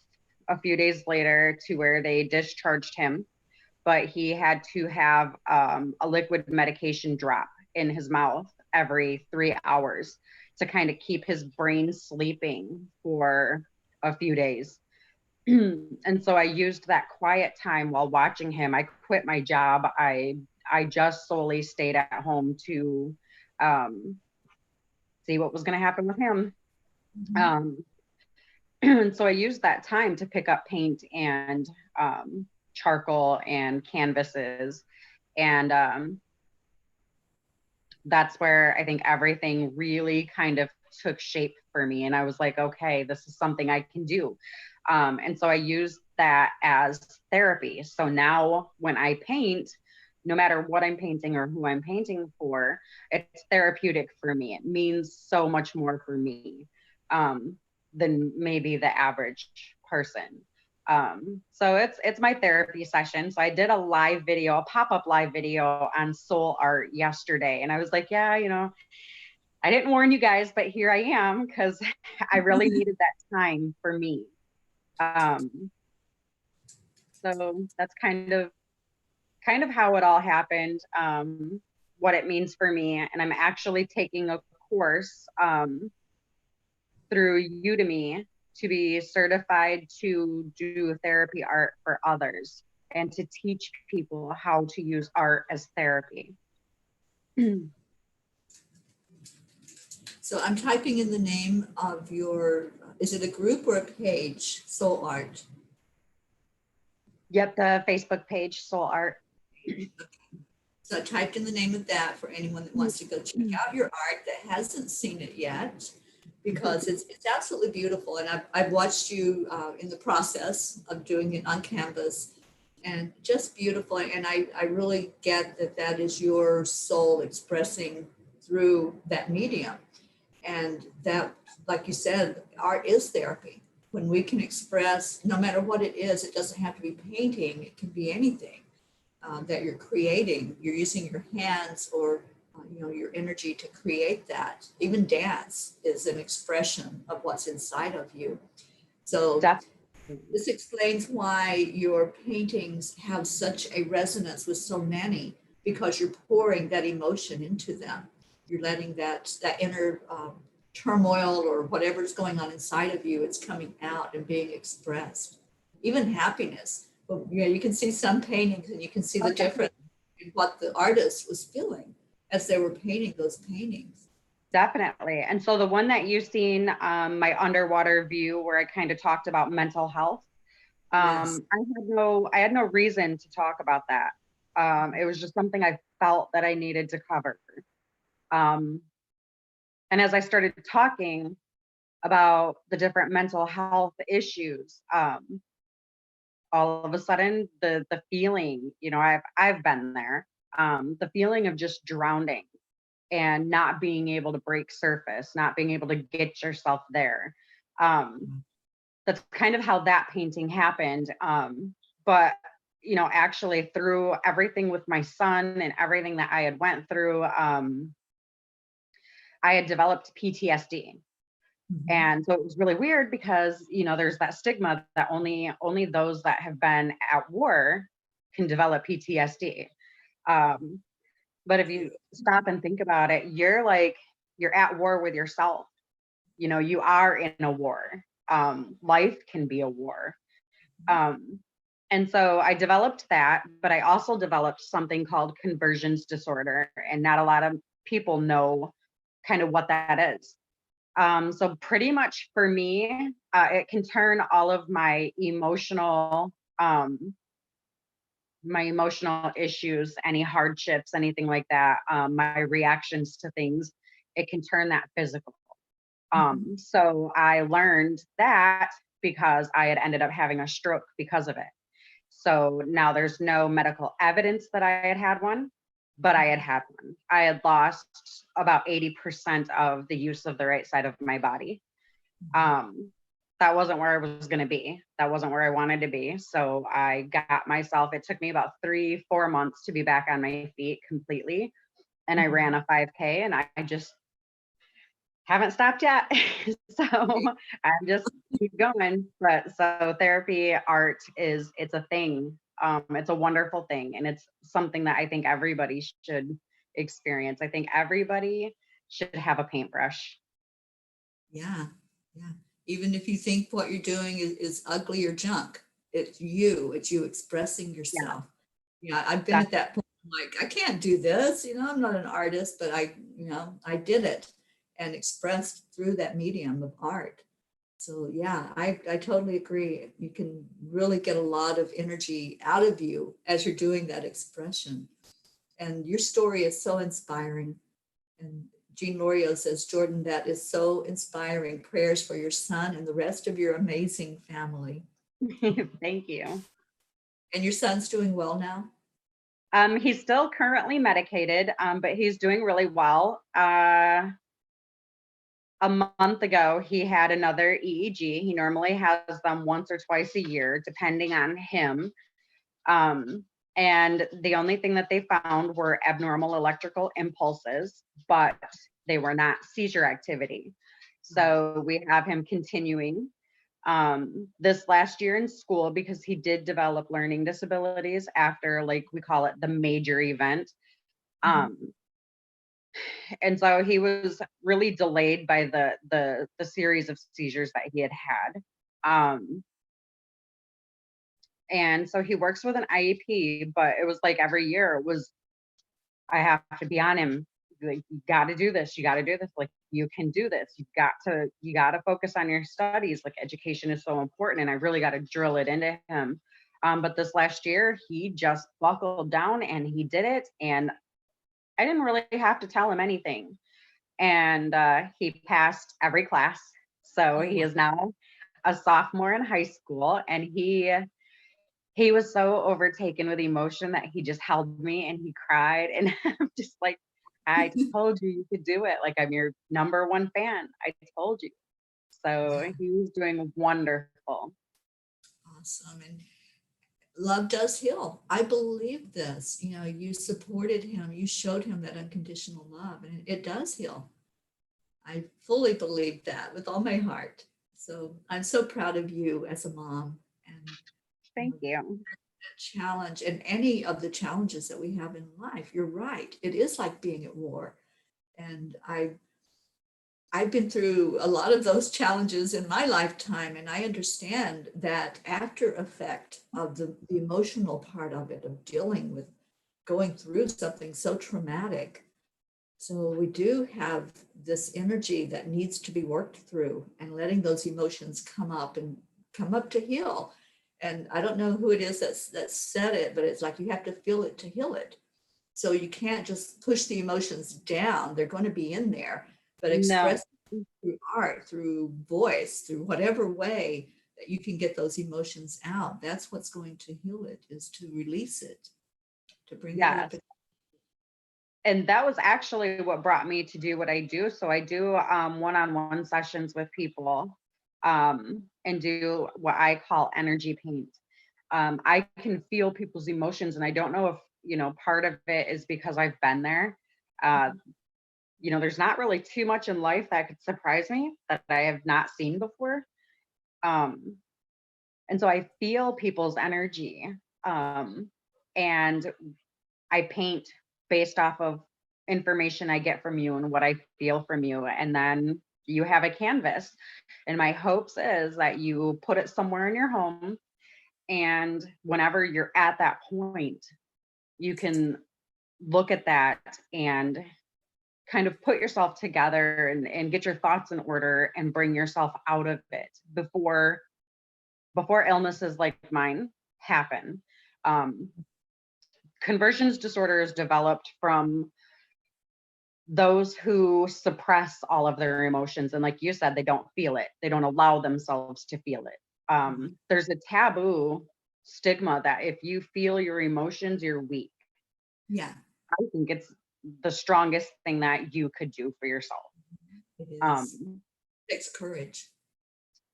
a few days later to where they discharged him, but he had to have a liquid medication drop in his mouth every 3 hours to kind of keep his brain sleeping for a few days. And so I used that quiet time while watching him. I quit my job. I just solely stayed at home to see what was going to happen with him. Um, and so I used that time to pick up paint and charcoal and canvases. And that's where I think everything really kind of took shape for me. And I was like, okay, this is something I can do. And so I used that as therapy. So now when I paint, no matter what I'm painting or who I'm painting for, it's therapeutic for me. It means so much more for me than maybe the average person. So it's my therapy session. So I did a live video, a pop-up live video on soul art yesterday. And I was like, yeah, I didn't warn you guys, but here I am because I really needed that time for me. So that's kind of how it all happened, what it means for me. And I'm actually taking a course through Udemy to be certified to do therapy art for others and to teach people how to use art as therapy. So I'm typing in the name of your, is it a group or a page? Soul Art. Yep, the Facebook page, Soul Art. So I typed in the name of that for anyone that wants to go check out your art that hasn't seen it yet, because it's absolutely beautiful. And I've watched you in the process of doing it on canvas, and just beautiful. And I really get that that is your soul expressing through that medium. And that, like you said, art is therapy. When we can express, no matter what it is, it doesn't have to be painting, it can be anything that you're creating. You're using your hands or your energy to create that. Even dance is an expression of what's inside of you. So this explains why your paintings have such a resonance with so many, because you're pouring that emotion into them. You're letting that inner turmoil or whatever's going on inside of you, it's coming out and being expressed. Even happiness. But you can see some paintings and you can see the difference in what the artist was feeling as they were painting those paintings. Definitely. And so the one that you've seen, my underwater view, where I kind of talked about mental health, Yes. I had no reason to talk about that. It was just something I felt that I needed to cover. And as I started talking, about the different mental health issues. All of a sudden, the feeling, you know, I've been there, the feeling of just drowning and not being able to break surface, not being able to get yourself there. Um, that's kind of how that painting happened. But you know, actually through everything with my son and everything that I had went through, I had developed PTSD. Mhm. And so it was really weird because, you know, there's that stigma that only those that have been at war can develop PTSD. Um, but if you stop and think about it, you're at war with yourself. You know, you are in a war. Life can be a war. Um, and so I developed that, but I also developed something called conversions disorder, and not a lot of people know kind of what that is. So pretty much for me, it can turn all of um, my emotional issues, any hardships, anything like that, my reactions to things, it can turn that physical. Mhm. So I learned that because I had ended up having a stroke because of it. So now there's no medical evidence that I had had one, but I had had one. I had lost about 80% of the use of the right side of my body. Mhm. Um, that wasn't where I was going to be. That wasn't where I wanted to be. So I got myself, it took me about 3, 4 months to be back on my feet completely. And I ran Mhm. a 5K, and I just haven't stopped yet. So I'm just keep going. But so therapy, art it's a thing. It's a wonderful thing. And it's something that I think everybody should experience. I think everybody should have a paintbrush. Yeah, yeah. Even if you think what you're doing is ugly or junk, it's you expressing Yeah, yourself. Yeah, I've been at that's that point. I'm like, I can't do this. I'm not an artist, but I did it and expressed through that medium of art. So yeah, I totally agree. You can really get a lot of energy out of you as you're doing that expression. And your story is so inspiring. And Jean Lorio says, Jordan, that is so inspiring. Prayers for your son and the rest of your amazing family. thank you. And your son's doing well now? He's still currently medicated, but he's doing really well. A month ago, he had another EEG. He normally has them once or twice a year, depending on him. Um, and the only thing that they found were abnormal electrical impulses, but they were not seizure activity. Right. So we have him continuing this last year in school because he did develop learning disabilities after, like, we call it the major event. Mhm. Um, and so he was really delayed by the series of seizures that he had had. Um, and so he works with an IEP, but it was like every year it was, I have to be on him. Like, you got to do this. You got to do this. Like, you can do this. You got to focus on your studies. Like, education is so important. And I really got to drill it into him. But this last year, he just buckled down and he did it. And I didn't really have to tell him anything. And he passed every class. So Oh, he wow. is now a sophomore in high school, and he was so overtaken with emotion that he just held me and he cried. And I'm just like, I told you you could do it. Like, I'm your number one fan. I told you. Yeah, So he was doing wonderful. awesome. And love does heal. I believe this. You supported him, you showed him that unconditional love, and it does heal. I fully believe that with all my heart. So I'm so proud of you as a mom and Thank you. that challenge and any of the challenges that we have in life. You're right. It is like being at war. And I've been through a lot of those challenges in my lifetime, and I understand that after effect of the emotional part of it, of dealing with going through something so traumatic. So we do have this energy that needs to be worked through and letting those emotions come up and come up to heal. And I don't know who it is that said it, but it's like you have to feel it to heal it. So you can't just push the emotions down. They're going to be in there, but No, express through art, through voice, through whatever way that you can get those emotions out. That's what's going to heal it, is to release it, to bring it up. Yes. And that was actually what brought me to do what I do. So I do one-on-one sessions with people, and do what I call energy paint. I can feel people's emotions, and I don't know if, part of it is because I've been there. Uh, there's not really too much in life that could surprise me that I have not seen before. Um, and so I feel people's energy. And I paint based off of information I get from you and what I feel from you. And then you have a canvas. And my hopes is that you put it somewhere in your home. And whenever you're at that point, you can look at that and kind of put yourself together and get your thoughts in order and bring yourself out of it before illnesses like mine happen. Conversions disorder is developed from those who suppress all of their emotions. And like you said, they don't feel it. They don't allow themselves to feel it. There's a taboo stigma that if you feel your emotions, you're weak. Yeah. I think it's the strongest thing that you could do for yourself. It is. It takes courage.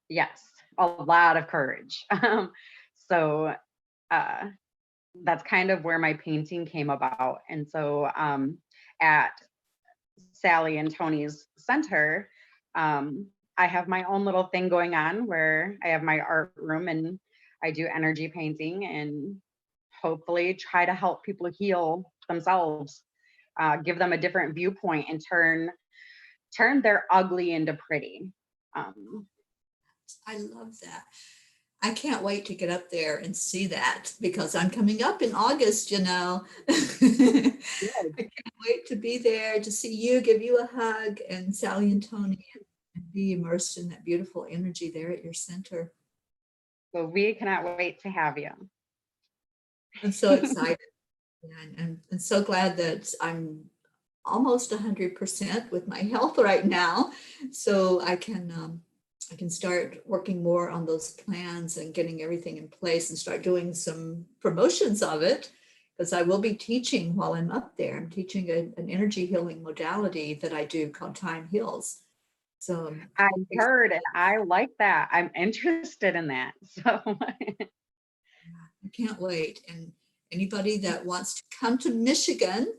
Yes, a lot of courage. So that's kind of where my painting came about. And so at Sally and Tony's center, I have my own little thing going on where I have my art room and I do energy painting and hopefully try to help people heal themselves, give them a different viewpoint and turn their ugly into pretty. I love that. I can't wait to get up there and see that because I'm coming up in August, I can't wait to be there, to see you, give you a hug, and Sally and Tony, and be immersed in that beautiful energy there at your center. So we cannot wait to have you. I'm so excited. And so glad that I'm almost 100% with my health right now. So I can start working more on those plans and getting everything in place and start doing some promotions of it, because I will be teaching while I'm up there. I'm teaching an energy healing modality that I do called Time Heals. So I heard and I like that. I'm interested in that. So I can't wait. And anybody that wants to come to Michigan,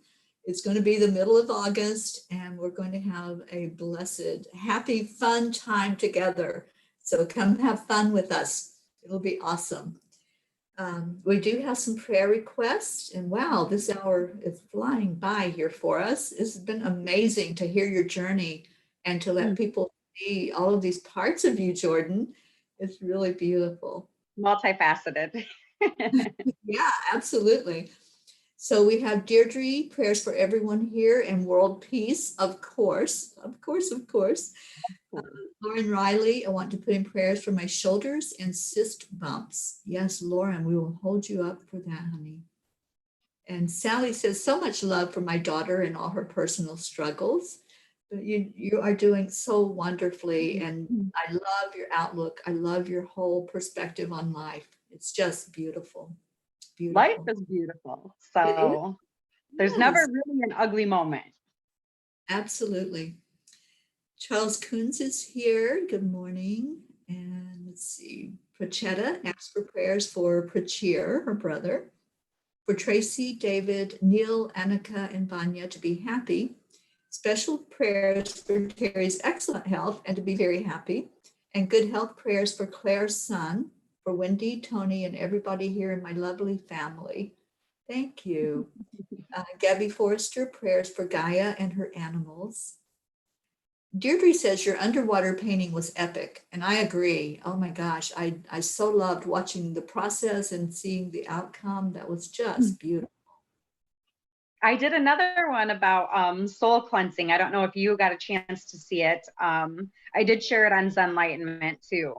it's going to be the middle of August, and we're going to have a blessed, happy, fun time together. So come have fun with us. It'll be awesome. We do have some prayer requests, and wow, this hour is flying by here for us. It's been amazing to hear your journey and to let people see all of these parts of you, Jordan. It's really beautiful. multifaceted. Yeah, absolutely. So we have Deirdre, prayers for everyone here, and world peace, of course, of course, of course. Lauren Riley, I want to put in prayers for my shoulders and cyst bumps. Yes, Lauren, we will hold you up for that, honey. And Sally says, so much love for my daughter and all her personal struggles. But you are doing so wonderfully, and I love your outlook. I love your whole perspective on life. It's just beautiful. Beautiful. Life is beautiful. It is. So there's never Yes, really an ugly moment. absolutely. Charles Coons is here. Good morning. And let's see. Prachetta asks for prayers for Prachir, her brother, for Tracy, David, Neil, Annika, and Vanya to be happy. Special prayers for Teri's excellent health and to be very happy. And good health prayers for Claire's son, for Wendy, Tony, and everybody here in my lovely family. Thank you. Gabby Forrester, prayers for Gaia and her animals. Deirdre says your underwater painting was epic, and I agree. Oh my gosh, I so loved watching the process and seeing the outcome. That was just beautiful. I did another one about soul cleansing. I don't know if you got a chance to see it. I did share it on Enlightenment too.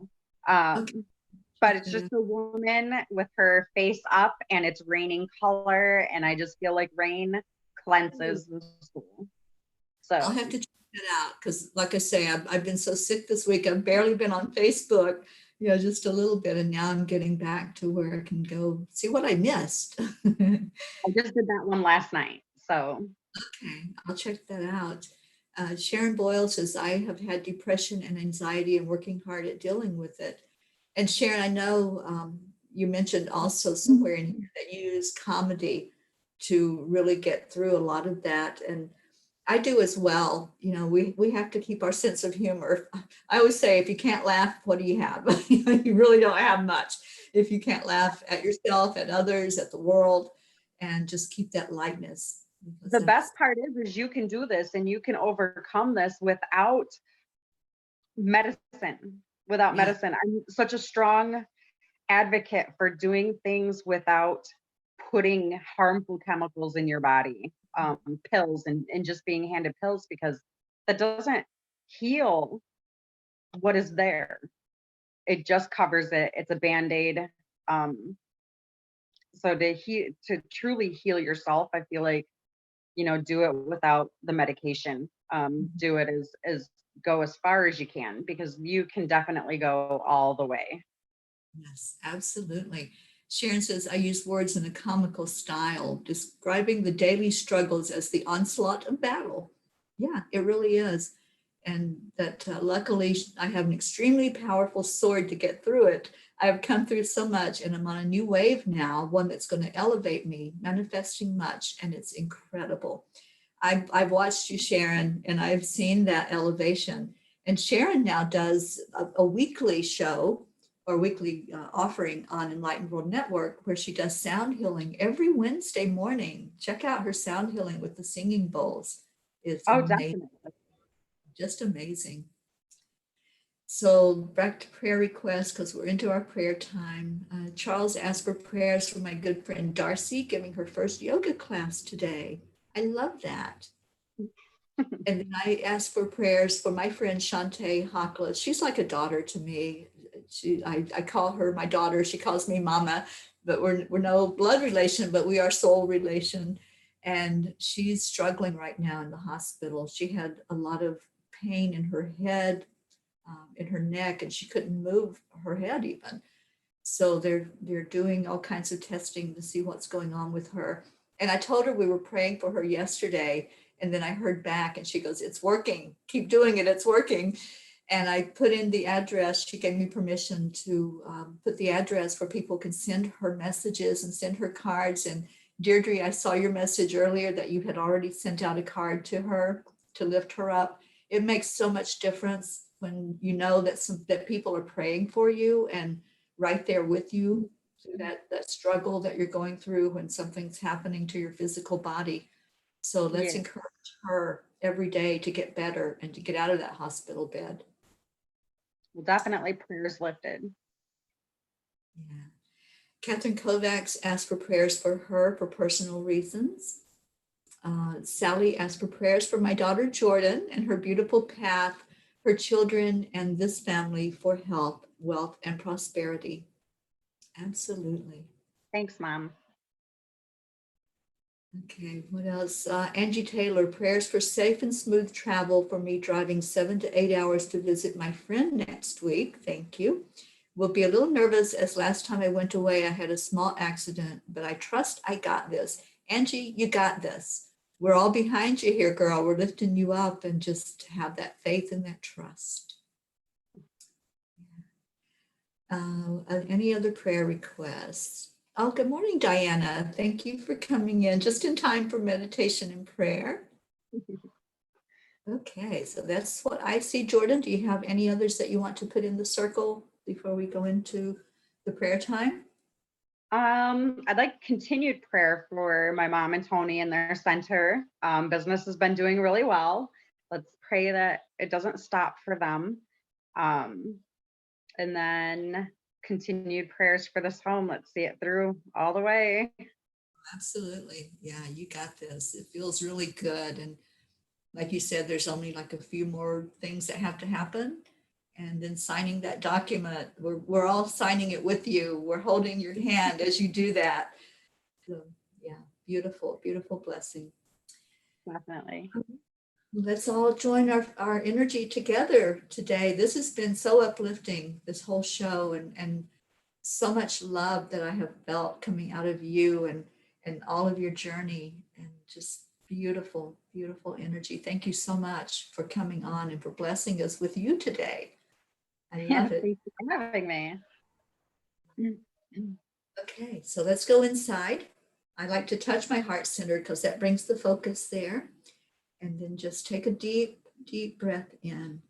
Okay. But it's just a woman with her face up and it's raining color. And I just feel like rain cleanses the soul. So I'll have to check it out, because like I say, I've been so sick this week. I've barely been on Facebook, just a little bit. And now I'm getting back to where I can go see what I missed. I just did that one last night. So Okay, I'll check that out. Sharon Boyle says, I have had depression and anxiety and working hard at dealing with it. And Sharon, I know you mentioned also somewhere in here that you use comedy to really get through a lot of that. And I do as well. We have to keep our sense of humor. I always say, if you can't laugh, what do you have? You really don't have much. If you can't laugh at yourself, at others, at the world, and just keep that lightness. Because the best part is you can do this and you can overcome this without medicine. Without yeah, medicine. I'm such a strong advocate for doing things without putting harmful chemicals in your body, pills and just being handed pills, because that doesn't heal what is there. It just covers it. It's a band-aid. So to truly heal yourself, I feel like, do it without the medication. Do it as go as far as you can, because you can definitely go all the way. yes, absolutely. Sharon says, I use words in a comical style, describing the daily struggles as the onslaught of battle. Yeah, it really is. And that luckily I have an extremely powerful sword to get through it. I've come through so much and I'm on a new wave now, one that's going to elevate me, manifesting much, and it's incredible. I've watched you, Sharon, and I've seen that elevation. And Sharon now does a weekly show or weekly offering on Enlightened World Network, where she does sound healing every Wednesday morning. Check out her sound healing with the singing bowls. It's Oh, amazing, definitely. just amazing. So back to prayer requests, because we're into our prayer time. Charles asked for prayers for my good friend Darcy, giving her first yoga class today. I love that. And then I asked for prayers for my friend Shantae Hakla. She's like a daughter to me. I call her my daughter. She calls me mama, but we're no blood relation, but we are soul relation. And she's struggling right now in the hospital. She had a lot of pain in her head, in her neck, and she couldn't move her head even. So they're doing all kinds of testing to see what's going on with her. And I told her we were praying for her yesterday, and then I heard back, and she goes, "It's working. Keep doing it. It's working." And I put in the address. She gave me permission to put the address where people can send her messages and send her cards. And Deirdre, I saw your message earlier that you had already sent out a card to her to lift her up. It makes so much difference when you know that people are praying for you and right there with you through that struggle that you're going through when something's happening to your physical body. So let's Yeah, encourage her every day to get better and to get out of that hospital bed. well, definitely prayers lifted. Yeah. Catherine Kovacs asked for prayers for her for personal reasons. Sally asked for prayers for my daughter Jordan and her beautiful path, her children, and this family for health, wealth, and prosperity. Absolutely. Thanks, Mom. Okay, what else? Angie Taylor, prayers for safe and smooth travel for me driving 7 to 8 hours to visit my friend next week. Thank you. Will be a little nervous as last time I went away, I had a small accident, but I trust I got this. Angie, you got this. We're all behind you here, girl. We're lifting you up, and just have that faith and that trust. Any other prayer requests? Oh, good morning, Diana. Thank you for coming in just in time for meditation and prayer. Okay, so that's what I see. Jordan, do you have any others that you want to put in the circle before we go into the prayer time? I'd like continued prayer for my mom and Tony and their center. Business has been doing really well. Let's pray that it doesn't stop for them. And then continued prayers for this home. Let's see it through all the way. Absolutely. Yeah, you got this. It feels really good. And like you said, there's only like a few more things that have to happen. And then signing that document, we're all signing it with you. We're holding your hand as you do that. So, yeah, beautiful, beautiful blessing. Definitely. Let's all join our energy together today. This has been so uplifting, this whole show, and so much love that I have felt coming out of you and all of your journey, and just beautiful, beautiful energy. Thank you so much for coming on and for blessing us with you today. I love it. Thank you for having me. Okay, so let's go inside. I like to touch my heart center because that brings the focus there. And then just take a deep, deep breath in.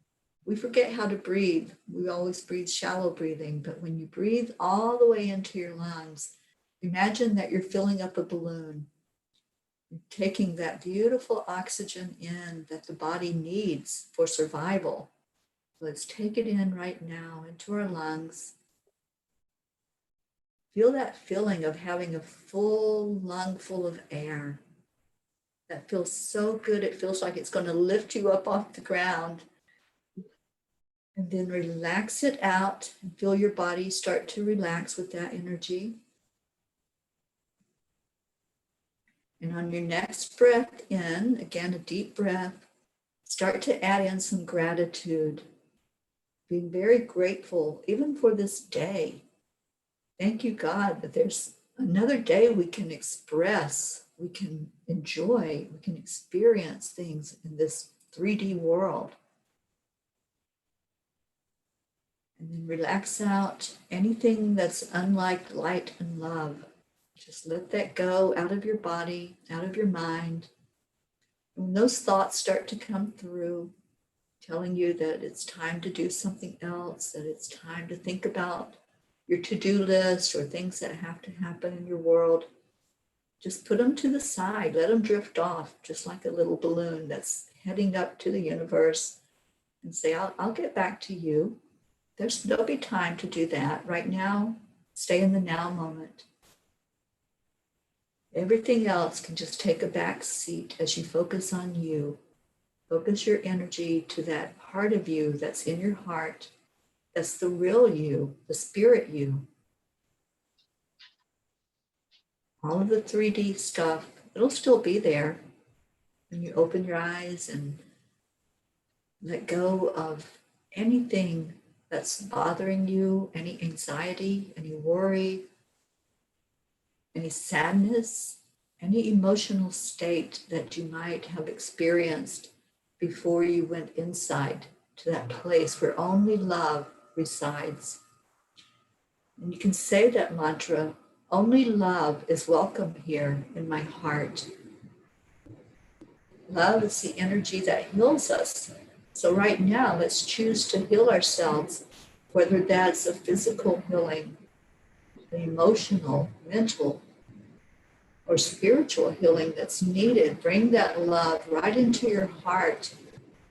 We forget how to breathe. We always breathe shallow breathing, but when you breathe all the way into your lungs, imagine that you're filling up a balloon. You're taking that beautiful oxygen in that the body needs for survival. Let's take it in right now into our lungs. Feel that feeling of having a full lung full of air. That feels so good. It feels like it's going to lift you up off the ground. And then relax it out and feel your body start to relax with that energy. And on your next breath in, again, a deep breath, start to add in some gratitude. Being very grateful, even for this day. Thank you, God, that there's another day we can express, we can enjoy, we can experience things in this 3D world. And then relax out anything that's unlike light and love. Just let that go out of your body, out of your mind. When those thoughts start to come through, telling you that it's time to do something else, that it's time to think about your to-do list or things that have to happen in your world, just put them to the side. Let them drift off, just like a little balloon that's heading up to the universe, and say, I'll get back to you. There'll be time to do that. Right now, stay in the now moment. Everything else can just take a back seat as you focus on you. Focus your energy to that part of you that's in your heart. That's the real you, the spirit you. All of the 3D stuff, it'll still be there when you open your eyes and let go of anything that's bothering you, any anxiety, any worry, any sadness, any emotional state that you might have experienced before you went inside to that place where only love resides. And you can say that mantra, only love is welcome here in my heart. Love is the energy that heals us. So right now, let's choose to heal ourselves, whether that's a physical healing, an emotional, mental, or spiritual healing that's needed. Bring that love right into your heart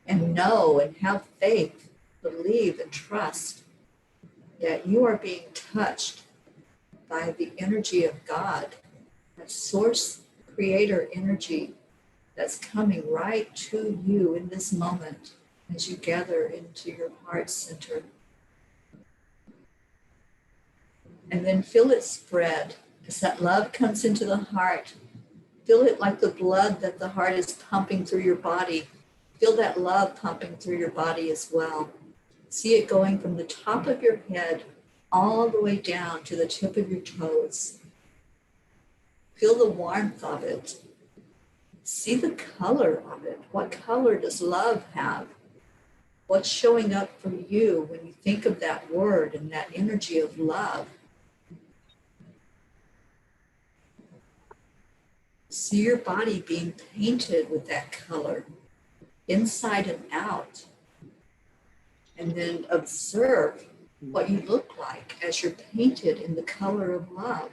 and know and have faith, believe and trust that you are being touched by the energy of God, that source creator energy that's coming right to you in this moment as you gather into your heart center. And then feel it spread as that love comes into the heart. Feel it like the blood that the heart is pumping through your body. Feel that love pumping through your body as well. See it going from the top of your head all the way down to the tip of your toes. Feel the warmth of it. See the color of it. What color does love have? What's showing up for you when you think of that word and that energy of love? See your body being painted with that color, inside and out. And then observe what you look like as you're painted in the color of love.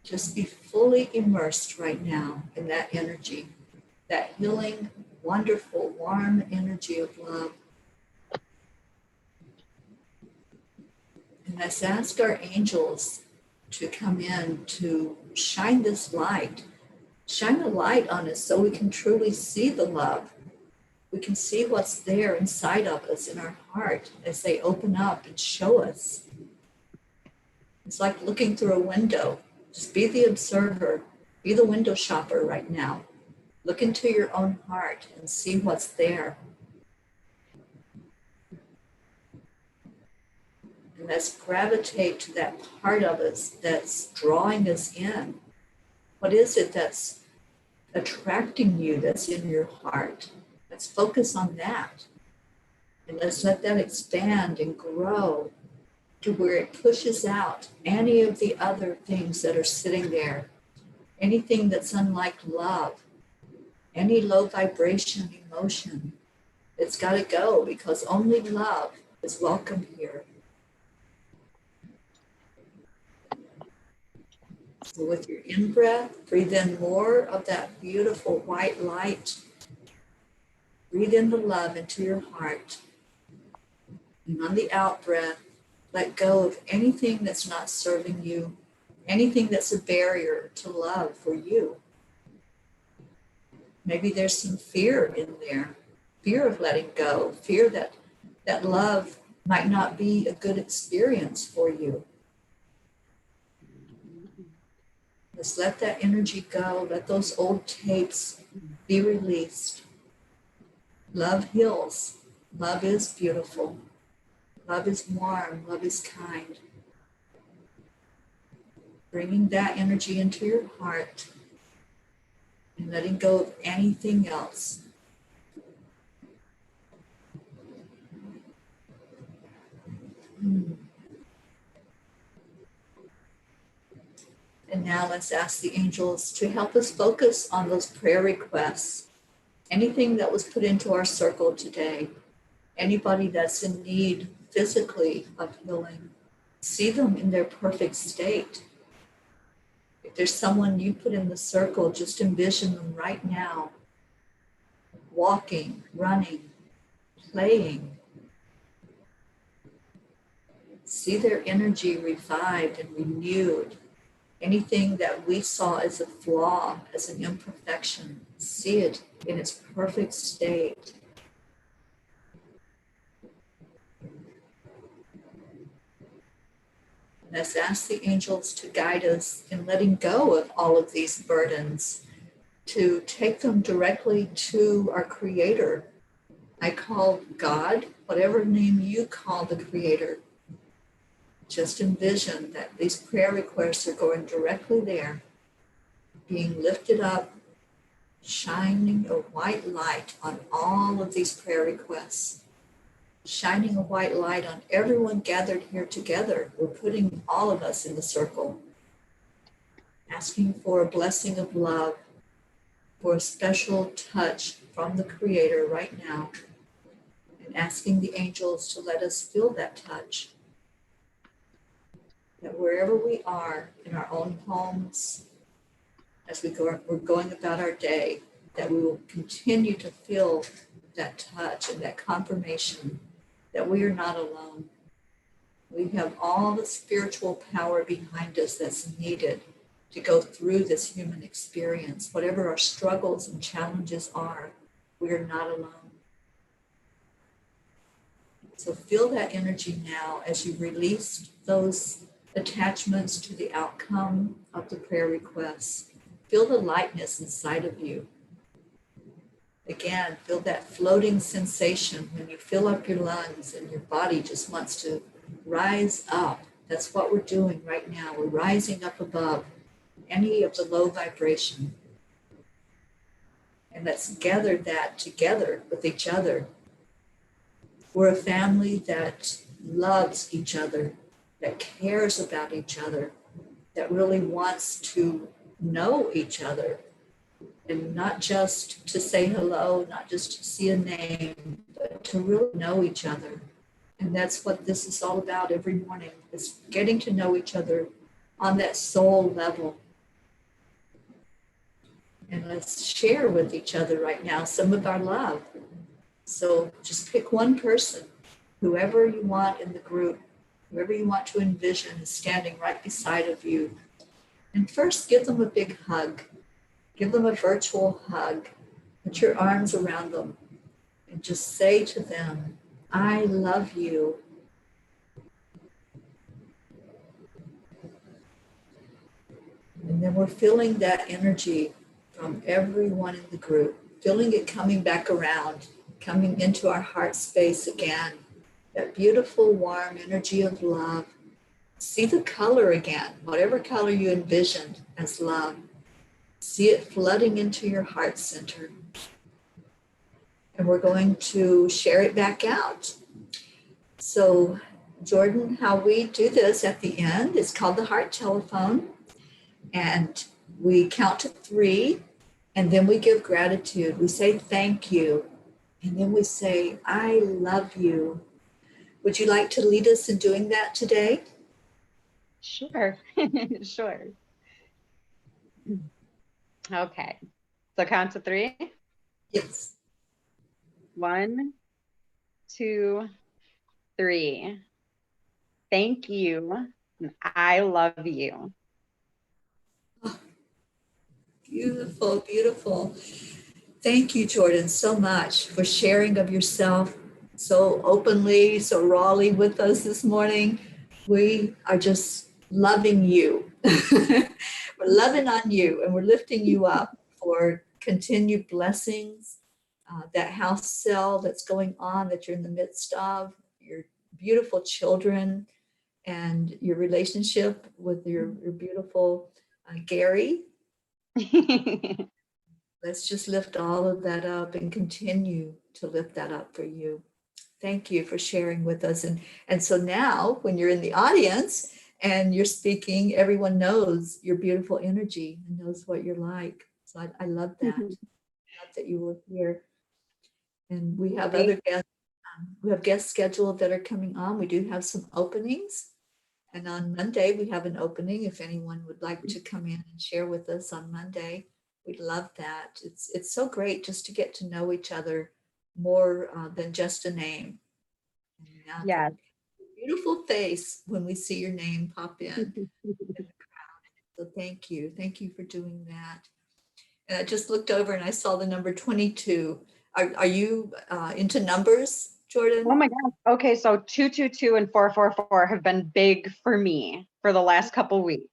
Just be fully immersed right now in that energy, that healing, wonderful, warm energy of love. And let's ask our angels to come in to shine this light. Shine a light on us so we can truly see the love. We can see what's there inside of us in our heart as they open up and show us. It's like looking through a window. Just be the observer, be the window shopper right now. Look into your own heart and see what's there. And let's gravitate to that part of us that's drawing us in. What is it that's attracting you that's in your heart? Let's focus on that. And let's let that expand and grow to where it pushes out any of the other things that are sitting there. Anything that's unlike love, any low vibration emotion. It's got to go because only love is welcome here. So with your in-breath, breathe in more of that beautiful white light. Breathe in the love into your heart. And on the out-breath, let go of anything that's not serving you, anything that's a barrier to love for you. Maybe there's some fear in there, fear of letting go, fear that love might not be a good experience for you. Just let that energy go. Let those old tapes be released. Love heals. Love is beautiful. Love is warm. Love is kind. Bringing that energy into your heart and letting go of anything else. And now let's ask the angels to help us focus on those prayer requests. Anything that was put into our circle today, anybody that's in need physically of healing, see them in their perfect state. If there's someone you put in the circle, just envision them right now, walking, running, playing. See their energy revived and renewed. Anything that we saw as a flaw, as an imperfection, see it in its perfect state. Let's ask the angels to guide us in letting go of all of these burdens, to take them directly to our Creator. I call God, whatever name you call the Creator. Just envision that these prayer requests are going directly there, being lifted up, shining a white light on all of these prayer requests, shining a white light on everyone gathered here together. We're putting all of us in the circle, asking for a blessing of love, for a special touch from the Creator right now, and asking the angels to let us feel that touch. That wherever we are in our own homes, as we're going about our day, that we will continue to feel that touch and that confirmation that we are not alone. We have all the spiritual power behind us that's needed to go through this human experience. Whatever our struggles and challenges are, we are not alone. So feel that energy now as you release those attachments to the outcome of the prayer requests. Feel the lightness inside of you. Again, feel that floating sensation when you fill up your lungs and your body just wants to rise up. That's what we're doing right now. We're rising up above any of the low vibration. And let's gather that together with each other. We're a family that loves each other, that cares about each other, that really wants to know each other, and not just to say hello, not just to see a name, but to really know each other. And that's what this is all about every morning, is getting to know each other on that soul level. And let's share with each other right now some of our love. So just pick one person, whoever you want in the group, whoever you want to envision is standing right beside of you. And first, give them a big hug. Give them a virtual hug. Put your arms around them and just say to them, I love you. And then we're feeling that energy from everyone in the group, feeling it coming back around, coming into our heart space again. That beautiful, warm energy of love. See the color again, whatever color you envisioned as love. See it flooding into your heart center. And we're going to share it back out. So, Jordan, how we do this at the end is called the heart telephone. And we count to 3, and then we give gratitude. We say thank you, and then we say, I love you. Would you like to lead us in doing that today? Sure. Sure. Okay. So count to 3. Yes. 1, 2, 3. Thank you. And I love you. Oh, beautiful, beautiful. Thank you, Jordan, so much for sharing of yourself so openly, so rawly with us this morning. We are just loving you. We're loving on you, and we're lifting you up for continued blessings. That house sale that's going on, that you're in the midst of, your beautiful children, and your relationship with your beautiful Gary. Let's just lift all of that up and continue to lift that up for you. Thank you for sharing with us. And so now when you're in the audience and you're speaking, everyone knows your beautiful energy and knows what you're like. So I love that. Love that you were here. And we have other guests. We have guests scheduled that are coming on. We do have some openings. And on Monday, we have an opening. If anyone would like to come in and share with us on Monday, we'd love that. It's so great just to get to know each other more than just a name. Yes. Beautiful face when we see your name pop in the crowd. So thank you. Thank you for doing that. And I just looked over and I saw the number 22. Are you into numbers, Jordan? Oh my gosh. Okay, so 222 and 444 have been big for me for the last couple weeks.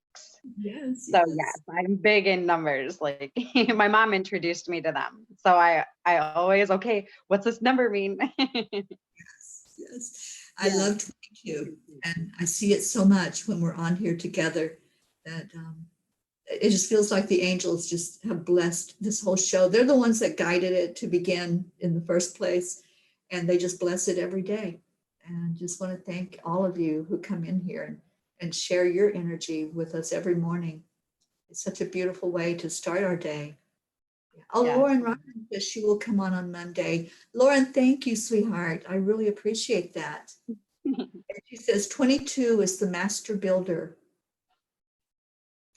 Yes. So yes, I'm big in numbers. Like my mom introduced me to them. So I always, okay, what's this number mean? Yes. I love 22, and I see it so much when we're on here together that it just feels like the angels just have blessed this whole show. They're the ones that guided it to begin in the first place, and they just bless it every day. And just want to thank all of you who come in here and share your energy with us every morning. It's such a beautiful way to start our day. Oh, Lauren Ryan says she will come on Monday. Lauren, thank you, sweetheart. I really appreciate that. And she says 22 is the master builder.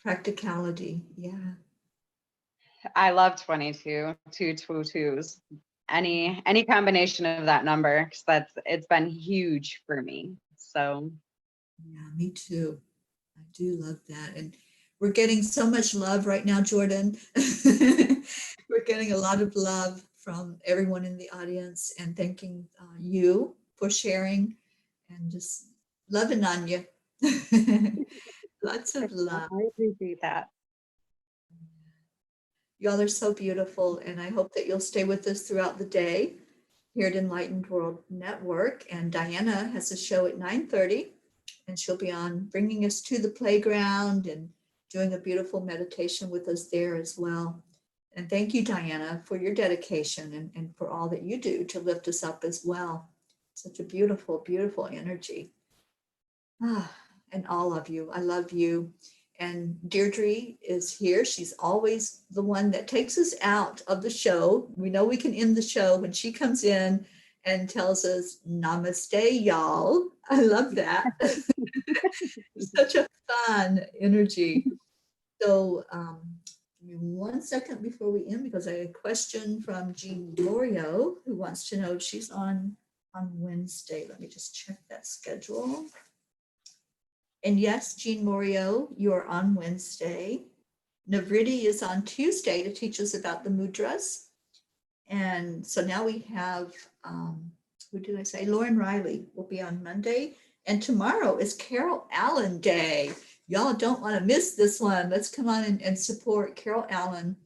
Practicality. Yeah. I love 22, 222s. Any combination of that number, because it's been huge for me. So yeah, me too. I do love that. And we're getting so much love right now, Jordan. We're getting a lot of love from everyone in the audience, and thanking you for sharing and just loving on you. Lots of love. I appreciate that. Y'all are so beautiful, and I hope that you'll stay with us throughout the day here at Enlightened World Network. And Diana has a show at 9:30, and she'll be on bringing us to the playground and doing a beautiful meditation with us there as well. And thank you, Diana, for your dedication and for all that you do to lift us up as well. Such a beautiful, beautiful energy. And all of you, I love you. And Deirdre is here. She's always the one that takes us out of the show. We know we can end the show when she comes in and tells us, namaste, y'all. I love that. Such a fun energy. So give me 1 second before we end, because I have a question from Jean Lorio, who wants to know if she's on Wednesday. Let me just check that schedule. And yes, Jean Morio, you are on Wednesday. Navriti is on Tuesday to teach us about the mudras. And so now we have, who did I say? Lauren Riley will be on Monday. And tomorrow is Carol Allen Day. Y'all don't want to miss this one. Let's come on and support Carol Allen,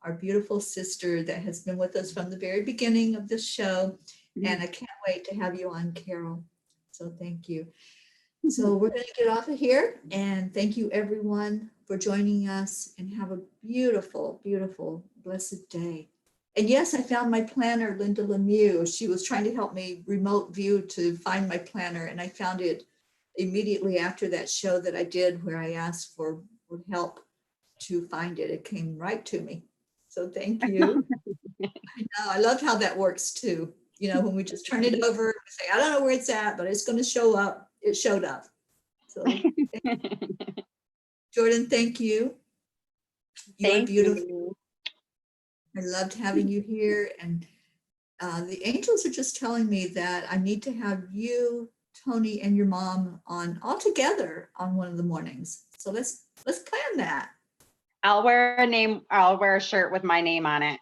our beautiful sister that has been with us from the very beginning of this show. And I can't wait to have you on, Carol. So thank you. So we're going to get off of here, and thank you everyone for joining us, and have a beautiful, beautiful, blessed day. And yes, I found my planner, Linda Lemieux. She was trying to help me remote view to find my planner, and I found it immediately after that show that I did where I asked for help to find it. It came right to me. So thank you. I know, I love how that works too. You know, when we just turn it over, we say, I don't know where it's at, but it's going to show up. It showed up. So, Jordan, thank you. You are beautiful. You. I loved having you here. And the angels are just telling me that I need to have you, Tony, and your mom on all together on one of the mornings. So let's plan that. I'll wear a shirt with my name on it.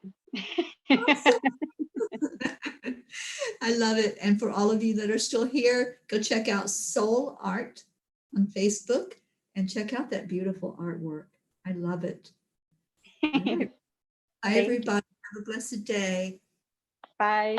Awesome. I love it. And for all of you that are still here, go check out Soul Art on Facebook and check out that beautiful artwork. I love it. All right. Bye, everybody. Have a blessed day. Bye.